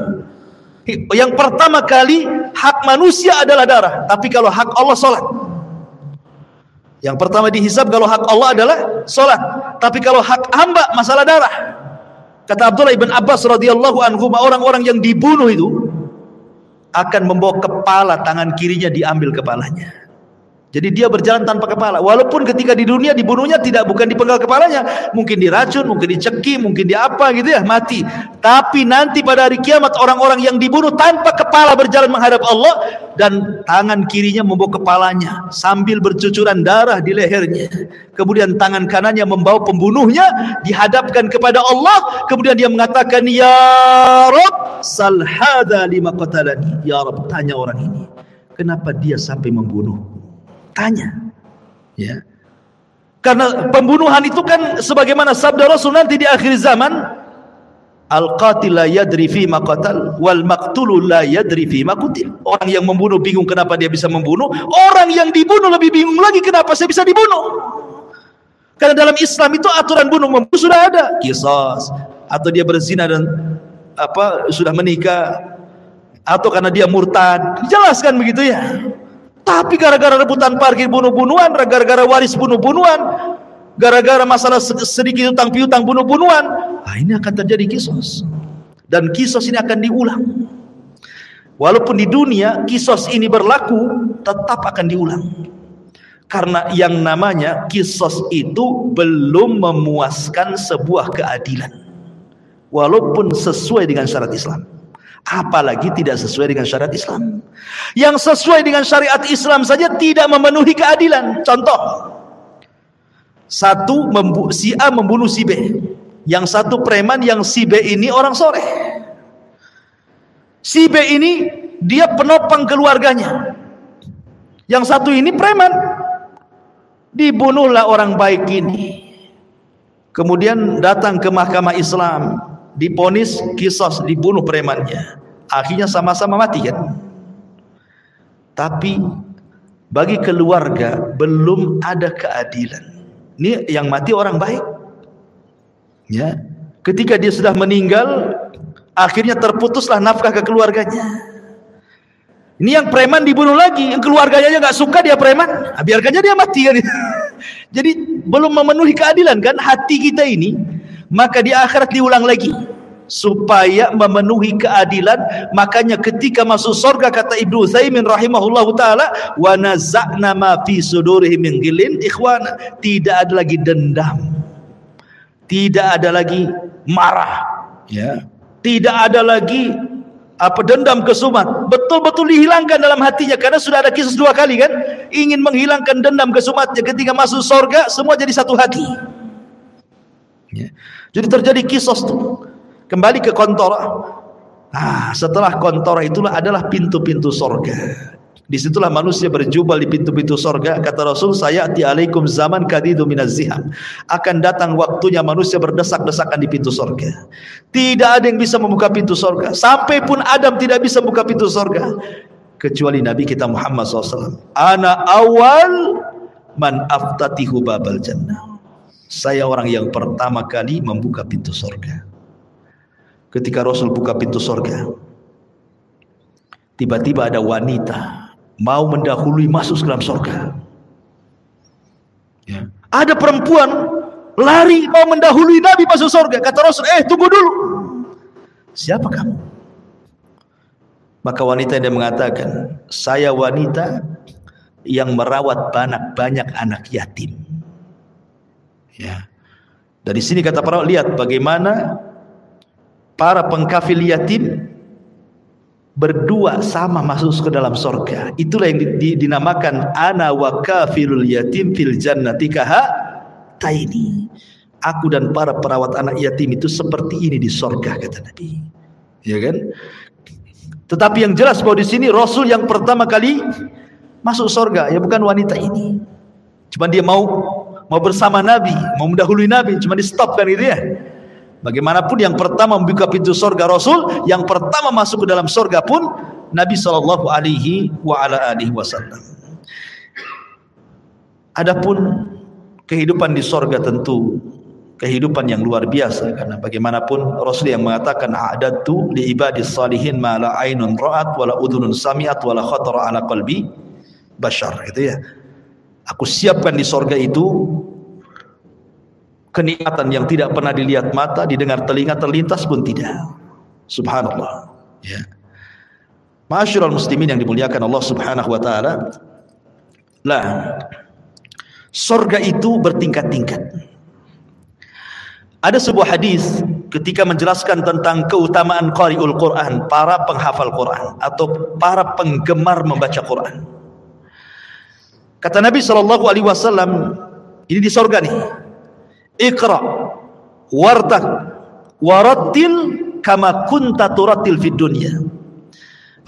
yang pertama kali hak manusia adalah darah, tapi kalau hak Allah salat. Yang pertama dihisab kalau hak Allah adalah salat, tapi kalau hak hamba masalah darah. Kata Abdullah ibn Abbas radhiyallahu anhu, orang-orang yang dibunuh itu akan membawa kepala, tangan kirinya diambil kepalanya. Jadi dia berjalan tanpa kepala. Walaupun ketika di dunia dibunuhnya bukan dipenggal kepalanya, mungkin diracun, mungkin dicekik, mungkin diapa gitu ya, mati. Tapi nanti pada hari kiamat orang-orang yang dibunuh tanpa kepala berjalan menghadap Allah, dan tangan kirinya membawa kepalanya sambil bercucuran darah di lehernya. Kemudian tangan kanannya membawa pembunuhnya dihadapkan kepada Allah. Kemudian dia mengatakan, "Ya Rabb, sal hadza lima qatalani." Ya Rabb, tanya orang ini, kenapa dia sampai membunuh? Tanya, ya. Karena pembunuhan itu kan sebagaimana sabda Rasul nanti di akhir zaman, al-qatil la yadri fi ma qatal wal maqtulu la yadri fi ma qutil. Orang yang membunuh bingung kenapa dia bisa membunuh, orang yang dibunuh lebih bingung lagi kenapa saya bisa dibunuh. Karena dalam Islam itu aturan bunuh-membunuh sudah ada, qisas, atau dia berzina dan sudah menikah, atau karena dia murtad, dijelaskan begitu ya. Tapi gara-gara rebutan parkir bunuh-bunuhan, gara-gara waris bunuh-bunuhan, gara-gara masalah sedikit utang piutang bunuh-bunuhan, ini akan terjadi kisos. Dan kisos ini akan diulang. Walaupun di dunia kisos ini berlaku, tetap akan diulang. Karena yang namanya kisos itu belum memuaskan sebuah keadilan. Walaupun sesuai dengan syariat Islam. Apalagi tidak sesuai dengan syariat Islam. Yang sesuai dengan syariat Islam saja tidak memenuhi keadilan. Contoh, si A membunuh si B, yang satu preman, yang si B ini orang soleh. Si B ini dia penopang keluarganya, yang satu ini preman. Dibunuhlah orang baik ini. Kemudian datang ke mahkamah Islam, diponis kisos, dibunuh premannya. Akhirnya sama-sama mati kan. Tapi bagi keluarga belum ada keadilan. Ini yang mati orang baik. Ya. Ketika dia sudah meninggal, akhirnya terputuslah nafkah ke keluarganya. Ini yang preman dibunuh lagi, yang keluarganya aja nggak suka dia preman, nah, biarkannya dia mati kan. Jadi belum memenuhi keadilan kan hati kita ini, maka di akhirat diulang lagi supaya memenuhi keadilan. Makanya ketika masuk surga kata Ibnu Utsaimin rahimahullahu taala, wa naza'na ma fi sudurihim min ghillin ikhwana, tidak ada lagi dendam, tidak ada lagi marah, ya, tidak ada lagi dendam kesumat, betul-betul dihilangkan dalam hatinya. Karena sudah ada kisah 2 kali kan, ingin menghilangkan dendam kesumatnya. Ketika masuk surga semua jadi satu hati, ya. Jadi terjadi kisah tuh. Kembali ke kontora. Setelah kontora itulah adalah pintu-pintu surga. Disitulah manusia berjubel di pintu-pintu surga. Kata Rasul, sayati alaikum zaman kadidu minaz ziham, akan datang waktunya manusia berdesak-desakan di pintu surga. Tidak ada yang bisa membuka pintu surga. Sampai pun Adam tidak bisa membuka pintu surga kecuali Nabi kita Muhammad SAW. Ana awal man aftatihu babal jannah. Saya orang yang pertama kali membuka pintu surga. Ketika Rasul buka pintu surga, tiba-tiba ada wanita mau mendahului masuk ke dalam surga, ya. Ada perempuan lari mau mendahului Nabi masuk surga. Kata Rasul, tunggu dulu, siapa kamu? Maka wanita dia mengatakan, saya wanita yang merawat banyak anak yatim, ya. Dari sini kata para lihat bagaimana para pengkafil yatim berdua sama masuk ke dalam surga. Itulah yang dinamakan ana wa kafilul yatim fil jannati kahataini. Aku dan para perawat anak yatim itu seperti ini di surga, kata Nabi. Ya kan? Tetapi yang jelas bahwa di sini Rasul yang pertama kali masuk surga ya bukan wanita ini. Cuma dia mau bersama Nabi, mau mendahului Nabi, cuma di stop kan gitu ya. Bagaimanapun yang pertama membuka pintu surga Rasul, yang pertama masuk ke dalam surga pun Nabi sallallahu alaihi wasallam. Adapun kehidupan di surga tentu kehidupan yang luar biasa, karena bagaimanapun Rasul yang mengatakan a'dadtu li ibadis salihin ma la ainun ra'at wa la udhunun sami'at wa la khatara ala qalbi bashar, gitu ya. Aku siapkan di surga itu kenikmatan yang tidak pernah dilihat mata, didengar telinga, terlintas pun tidak. Subhanallah, ya. Ma'asyiral muslimin yang dimuliakan Allah Subhanahu wa taala. Lah, surga itu bertingkat-tingkat. Ada sebuah hadis ketika menjelaskan tentang keutamaan qari'ul Quran, para penghafal Quran atau para penggemar membaca Quran. Kata Nabi sallallahu alaihi wasallam, ini di surga nih. Iqra wartaq warattil kama kunta turattil fid dunya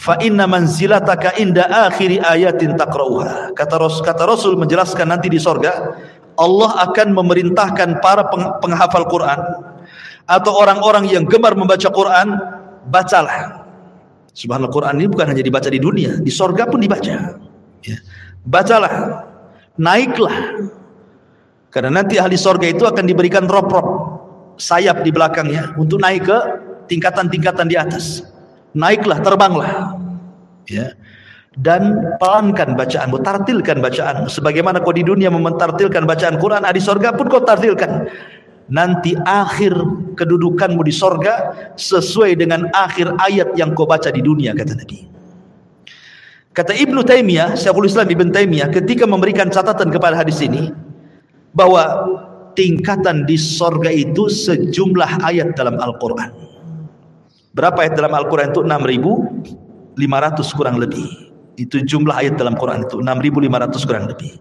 fa inna manzilataka inda akhiri ayatin taqra'uha. Kata Rasul menjelaskan nanti di surga Allah akan memerintahkan para penghafal Quran atau orang-orang yang gemar membaca Quran, bacalah. Subhanallah, Quran ini bukan hanya dibaca di dunia, di surga pun dibaca, ya. Bacalah, naiklah. Karena nanti ahli surga itu akan diberikan rop-rop sayap di belakangnya untuk naik ke tingkatan-tingkatan di atas. Naiklah, terbanglah, ya. Dan pelankan bacaanmu, tartilkan bacaanmu. Sebagaimana kau di dunia mentartilkan bacaan Quran, di surga pun kau tartilkan. Nanti akhir kedudukanmu di surga sesuai dengan akhir ayat yang kau baca di dunia, kata Nabi. Kata Ibnu Taimiyah, Syekhul Islam Ibnu Taimiyah ketika memberikan catatan kepada hadis ini, bahwa tingkatan di surga itu sejumlah ayat dalam Al-Quran. Berapa ayat dalam Al-Quran itu? 6.500 kurang lebih. Itu jumlah ayat dalam Quran itu 6.500 kurang lebih.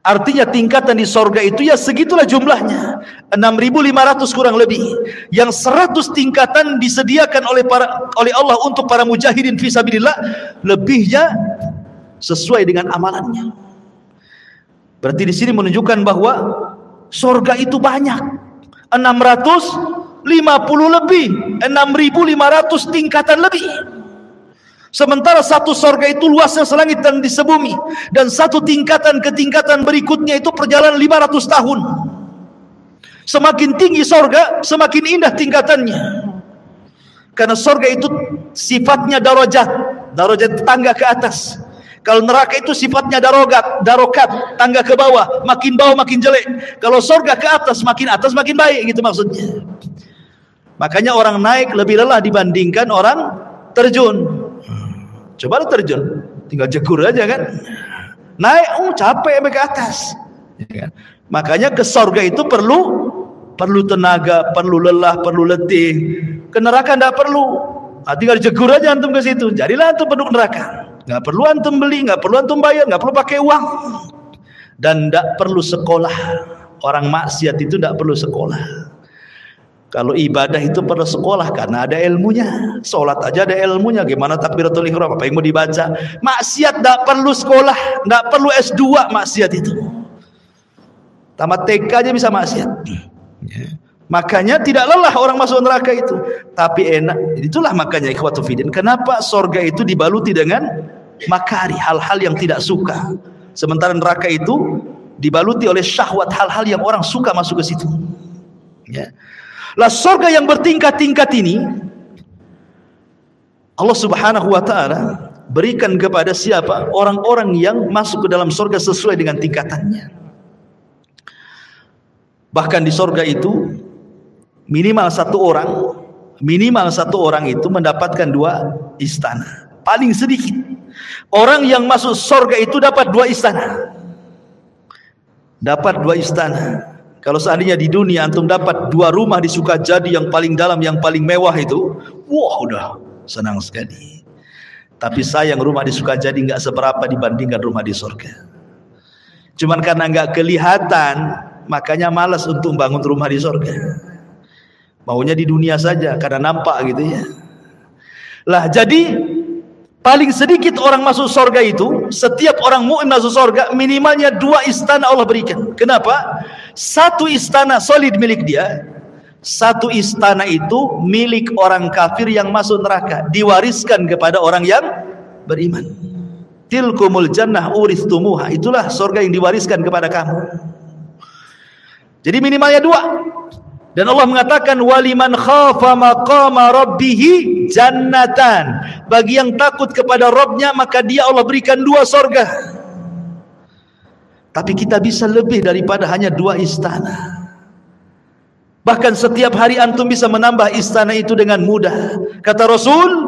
Artinya tingkatan di surga itu ya segitulah jumlahnya, 6.500 kurang lebih. Yang 100 tingkatan disediakan oleh Allah untuk para mujahidin fisabilillah, lebihnya sesuai dengan amalannya. Berarti di sini menunjukkan bahwa surga itu banyak, 650 lebih, 6.500 tingkatan lebih. Sementara satu sorga itu luasnya selangit dan di sebumi, dan satu tingkatan ke tingkatan berikutnya itu perjalanan 500 tahun. Semakin tinggi sorga, semakin indah tingkatannya. Karena sorga itu sifatnya darajat tangga ke atas. Kalau neraka itu sifatnya darokat, tangga ke bawah makin jelek. Kalau sorga ke atas makin baik, gitu maksudnya. Makanya orang naik lebih lelah dibandingkan orang terjun. Coba lu terjun, tinggal jegur aja kan. Naik, capek sampai ke atas. Ya kan? Makanya ke sorga itu perlu tenaga, perlu lelah, perlu letih. Ke neraka enggak perlu. Tinggal jegur aja antum ke situ. Jadilah antum penduduk neraka. Enggak perlu antum beli, enggak perlu antum bayar, enggak perlu pakai uang. Dan enggak perlu sekolah. Orang maksiat itu enggak perlu sekolah. Kalau ibadah itu perlu sekolah karena ada ilmunya. Sholat aja ada ilmunya. Gimana takbiratul ihram, apa yang mau dibaca. Maksiat tidak perlu sekolah, tidak perlu S2 maksiat itu. Tamat TK aja bisa maksiat. Makanya tidak lelah orang masuk neraka itu. Tapi enak. Itulah makanya ikhwatu fiddin, kenapa sorga itu dibaluti dengan makari, hal-hal yang tidak suka. Sementara neraka itu dibaluti oleh syahwat, hal-hal yang orang suka masuk ke situ. Ya. Lah surga yang bertingkat-tingkat ini Allah Subhanahu wa taala berikan kepada siapa? Orang-orang yang masuk ke dalam surga sesuai dengan tingkatannya. Bahkan di surga itu minimal satu orang itu mendapatkan 2 istana. Paling sedikit orang yang masuk surga itu dapat 2 istana. Dapat 2 istana. Kalau seandainya di dunia antum dapat 2 rumah di Sukajadi yang paling dalam, yang paling mewah itu, wah udah senang sekali. Tapi sayang rumah di Sukajadi nggak seberapa dibandingkan rumah di surga. Cuman karena nggak kelihatan, makanya malas untuk bangun rumah di surga. Maunya di dunia saja karena nampak gitu ya. Lah jadi paling sedikit orang masuk surga itu, setiap orang mukmin masuk surga minimalnya 2 istana Allah berikan. Kenapa? 1 istana solid milik dia, 1 istana itu milik orang kafir yang masuk neraka, diwariskan kepada orang yang beriman. Tilkumul jannah uristumuha, itulah surga yang diwariskan kepada kamu. Jadi minimalnya 2. Dan Allah mengatakan waliman khafa maqama rabbih jannatan. Bagi yang takut kepada Rabbnya maka dia Allah berikan 2 surga. Tapi kita bisa lebih daripada hanya 2 istana. Bahkan setiap hari antum bisa menambah istana itu dengan mudah. Kata Rasul,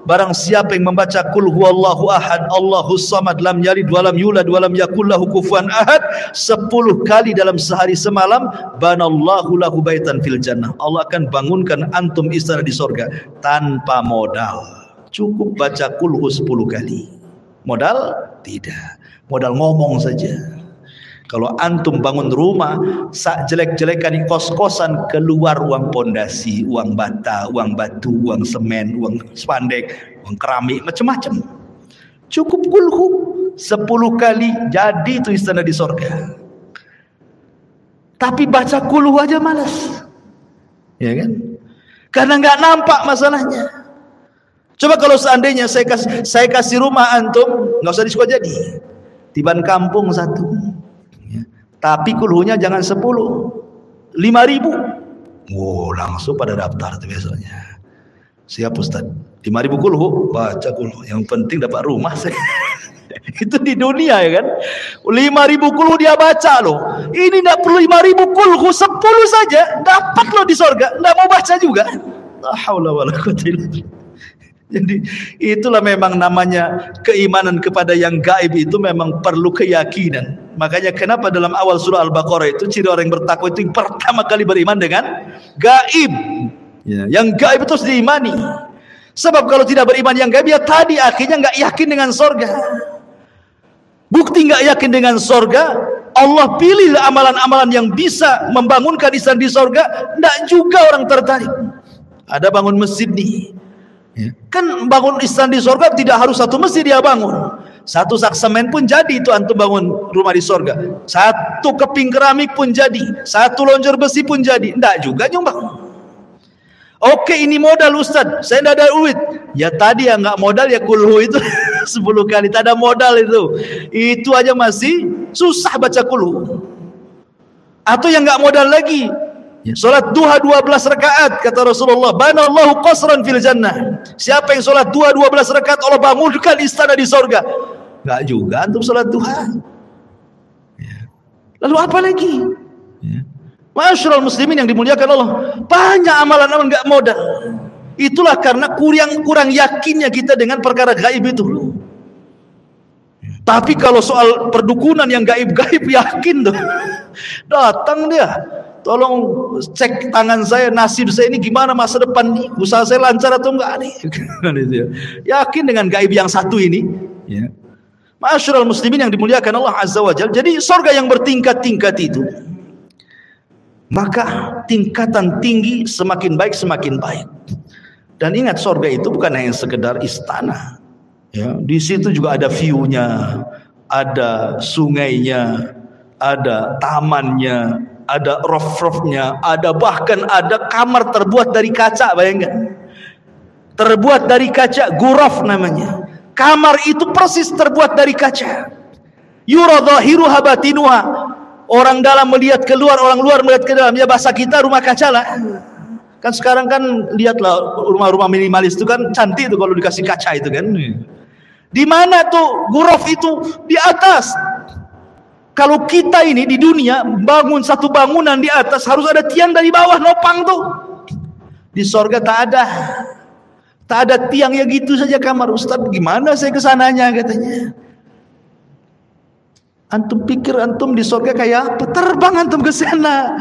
barang siapa yang membaca qul huwallahu ahad Allahus samad lam yalid walam yulad walam yakul lahu kufuwan ahad 10 kali dalam sehari semalam, banallahu lahu baitan fil jannah. Allah akan bangunkan antum istana di surga tanpa modal. Cukup baca qul hu 10 kali. Modal? Tidak. Modal ngomong saja. Kalau antum bangun rumah, sak jelek-jelekan di kos-kosan, keluar uang pondasi, uang bata, uang batu, uang semen, uang spandek, uang keramik, macam-macam. Cukup kulhu 10 kali jadi itu istana di surga. Tapi baca kulhu aja malas, ya kan? Karena nggak nampak masalahnya. Coba kalau seandainya saya kasih rumah antum, nggak usah di Sukajadi, tiban kampung 1. Tapi kulhunya jangan 10, 5.000. Langsung pada daftar itu biasanya. Siap Ustaz, 5.000 kulhu, baca kulhu. Yang penting dapat rumah. Itu di dunia ya kan. 5.000 kulhu dia baca loh. Ini tidak perlu 5.000 kulhu, 10 saja dapat loh di surga. Tidak mau baca juga. La haula wala quwwata illa billah. Jadi itulah memang namanya keimanan kepada yang gaib itu memang perlu keyakinan. Makanya kenapa dalam awal surah Al-Baqarah itu ciri orang yang bertakwa itu yang pertama kali beriman dengan gaib. Ya, yang gaib itu harus diimani. Sebab kalau tidak beriman yang gaib ya tadi akhirnya nggak yakin dengan sorga. Bukti nggak yakin dengan sorga, Allah pilih amalan-amalan yang bisa membangunkan istana di sorga, nggak juga orang tertarik. Ada bangun masjid nih. Ya. Kan bangun istana di surga tidak harus 1 masjid dia bangun. 1 sak semen pun jadi itu antum bangun rumah di surga. 1 keping keramik pun jadi. 1 lonjor besi pun jadi. Enggak juga nyumbang. Oke, ini modal Ustaz, saya tidak ada duit. Ya tadi yang nggak modal ya kulhu itu 10 kali, tak ada modal itu aja masih susah baca kulhu. Atau yang nggak modal lagi, solat duha 12 rakaat, kata Rasulullah, banallahu qasran fil jannah. Siapa yang solat duha 12 rakaat, Allah bangunkan istana di sorga. Nggak juga antum solat duha. Lalu apa lagi? Masyarul muslimin yang dimuliakan Allah, banyak amalan-amalan nggak modal. Itulah karena kurang yakinnya kita dengan perkara gaib itu. Tapi kalau soal perdukunan yang gaib-gaib, yakin tuh. Datang dia, tolong cek tangan saya, nasib saya ini gimana masa depan nih, usaha saya lancar atau enggak nih. Yakin dengan gaib yang satu ini. Masyarul muslimin yang dimuliakan Allah Azza wa Jalla. Jadi surga yang bertingkat-tingkat itu, maka tingkatan tinggi semakin baik semakin baik. Dan ingat, surga itu bukan hanya sekedar istana. Di situ juga ada view-nya, ada sungainya, ada tamannya, ada roof-roofnya, bahkan ada kamar terbuat dari kaca. Bayangkan, terbuat dari kaca, ghuraf namanya. Kamar itu persis terbuat dari kaca. Yura dhahiruha batinuha. Orang dalam melihat keluar, orang luar melihat ke dalam. Ya bahasa kita rumah kaca lah. Kan sekarang kan lihatlah rumah-rumah minimalis itu kan cantik itu kalau dikasih kaca itu kan. Di mana tuh ghuraf itu? Di atas. Kalau kita ini di dunia bangun satu bangunan di atas, harus ada tiang dari bawah nopang tuh. Di sorga tak ada. Tak ada tiang, ya gitu saja kamar. Ustaz, gimana saya kesananya katanya. Antum pikir antum di sorga kayak apa? Terbang antum ke sana.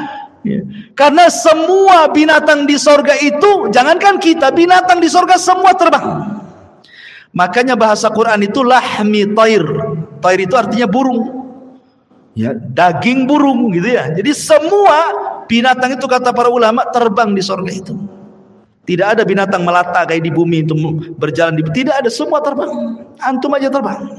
Karena semua binatang di sorga itu, jangankan kita, binatang di sorga semua terbang. Makanya bahasa Quran itu lahmi tair. Tair itu artinya burung. Daging burung gitu ya. Jadi semua binatang itu, kata para ulama, terbang di sorga itu. Tidak ada binatang melata kayak di bumi itu berjalan. Tidak ada, semua terbang. Antum aja terbang.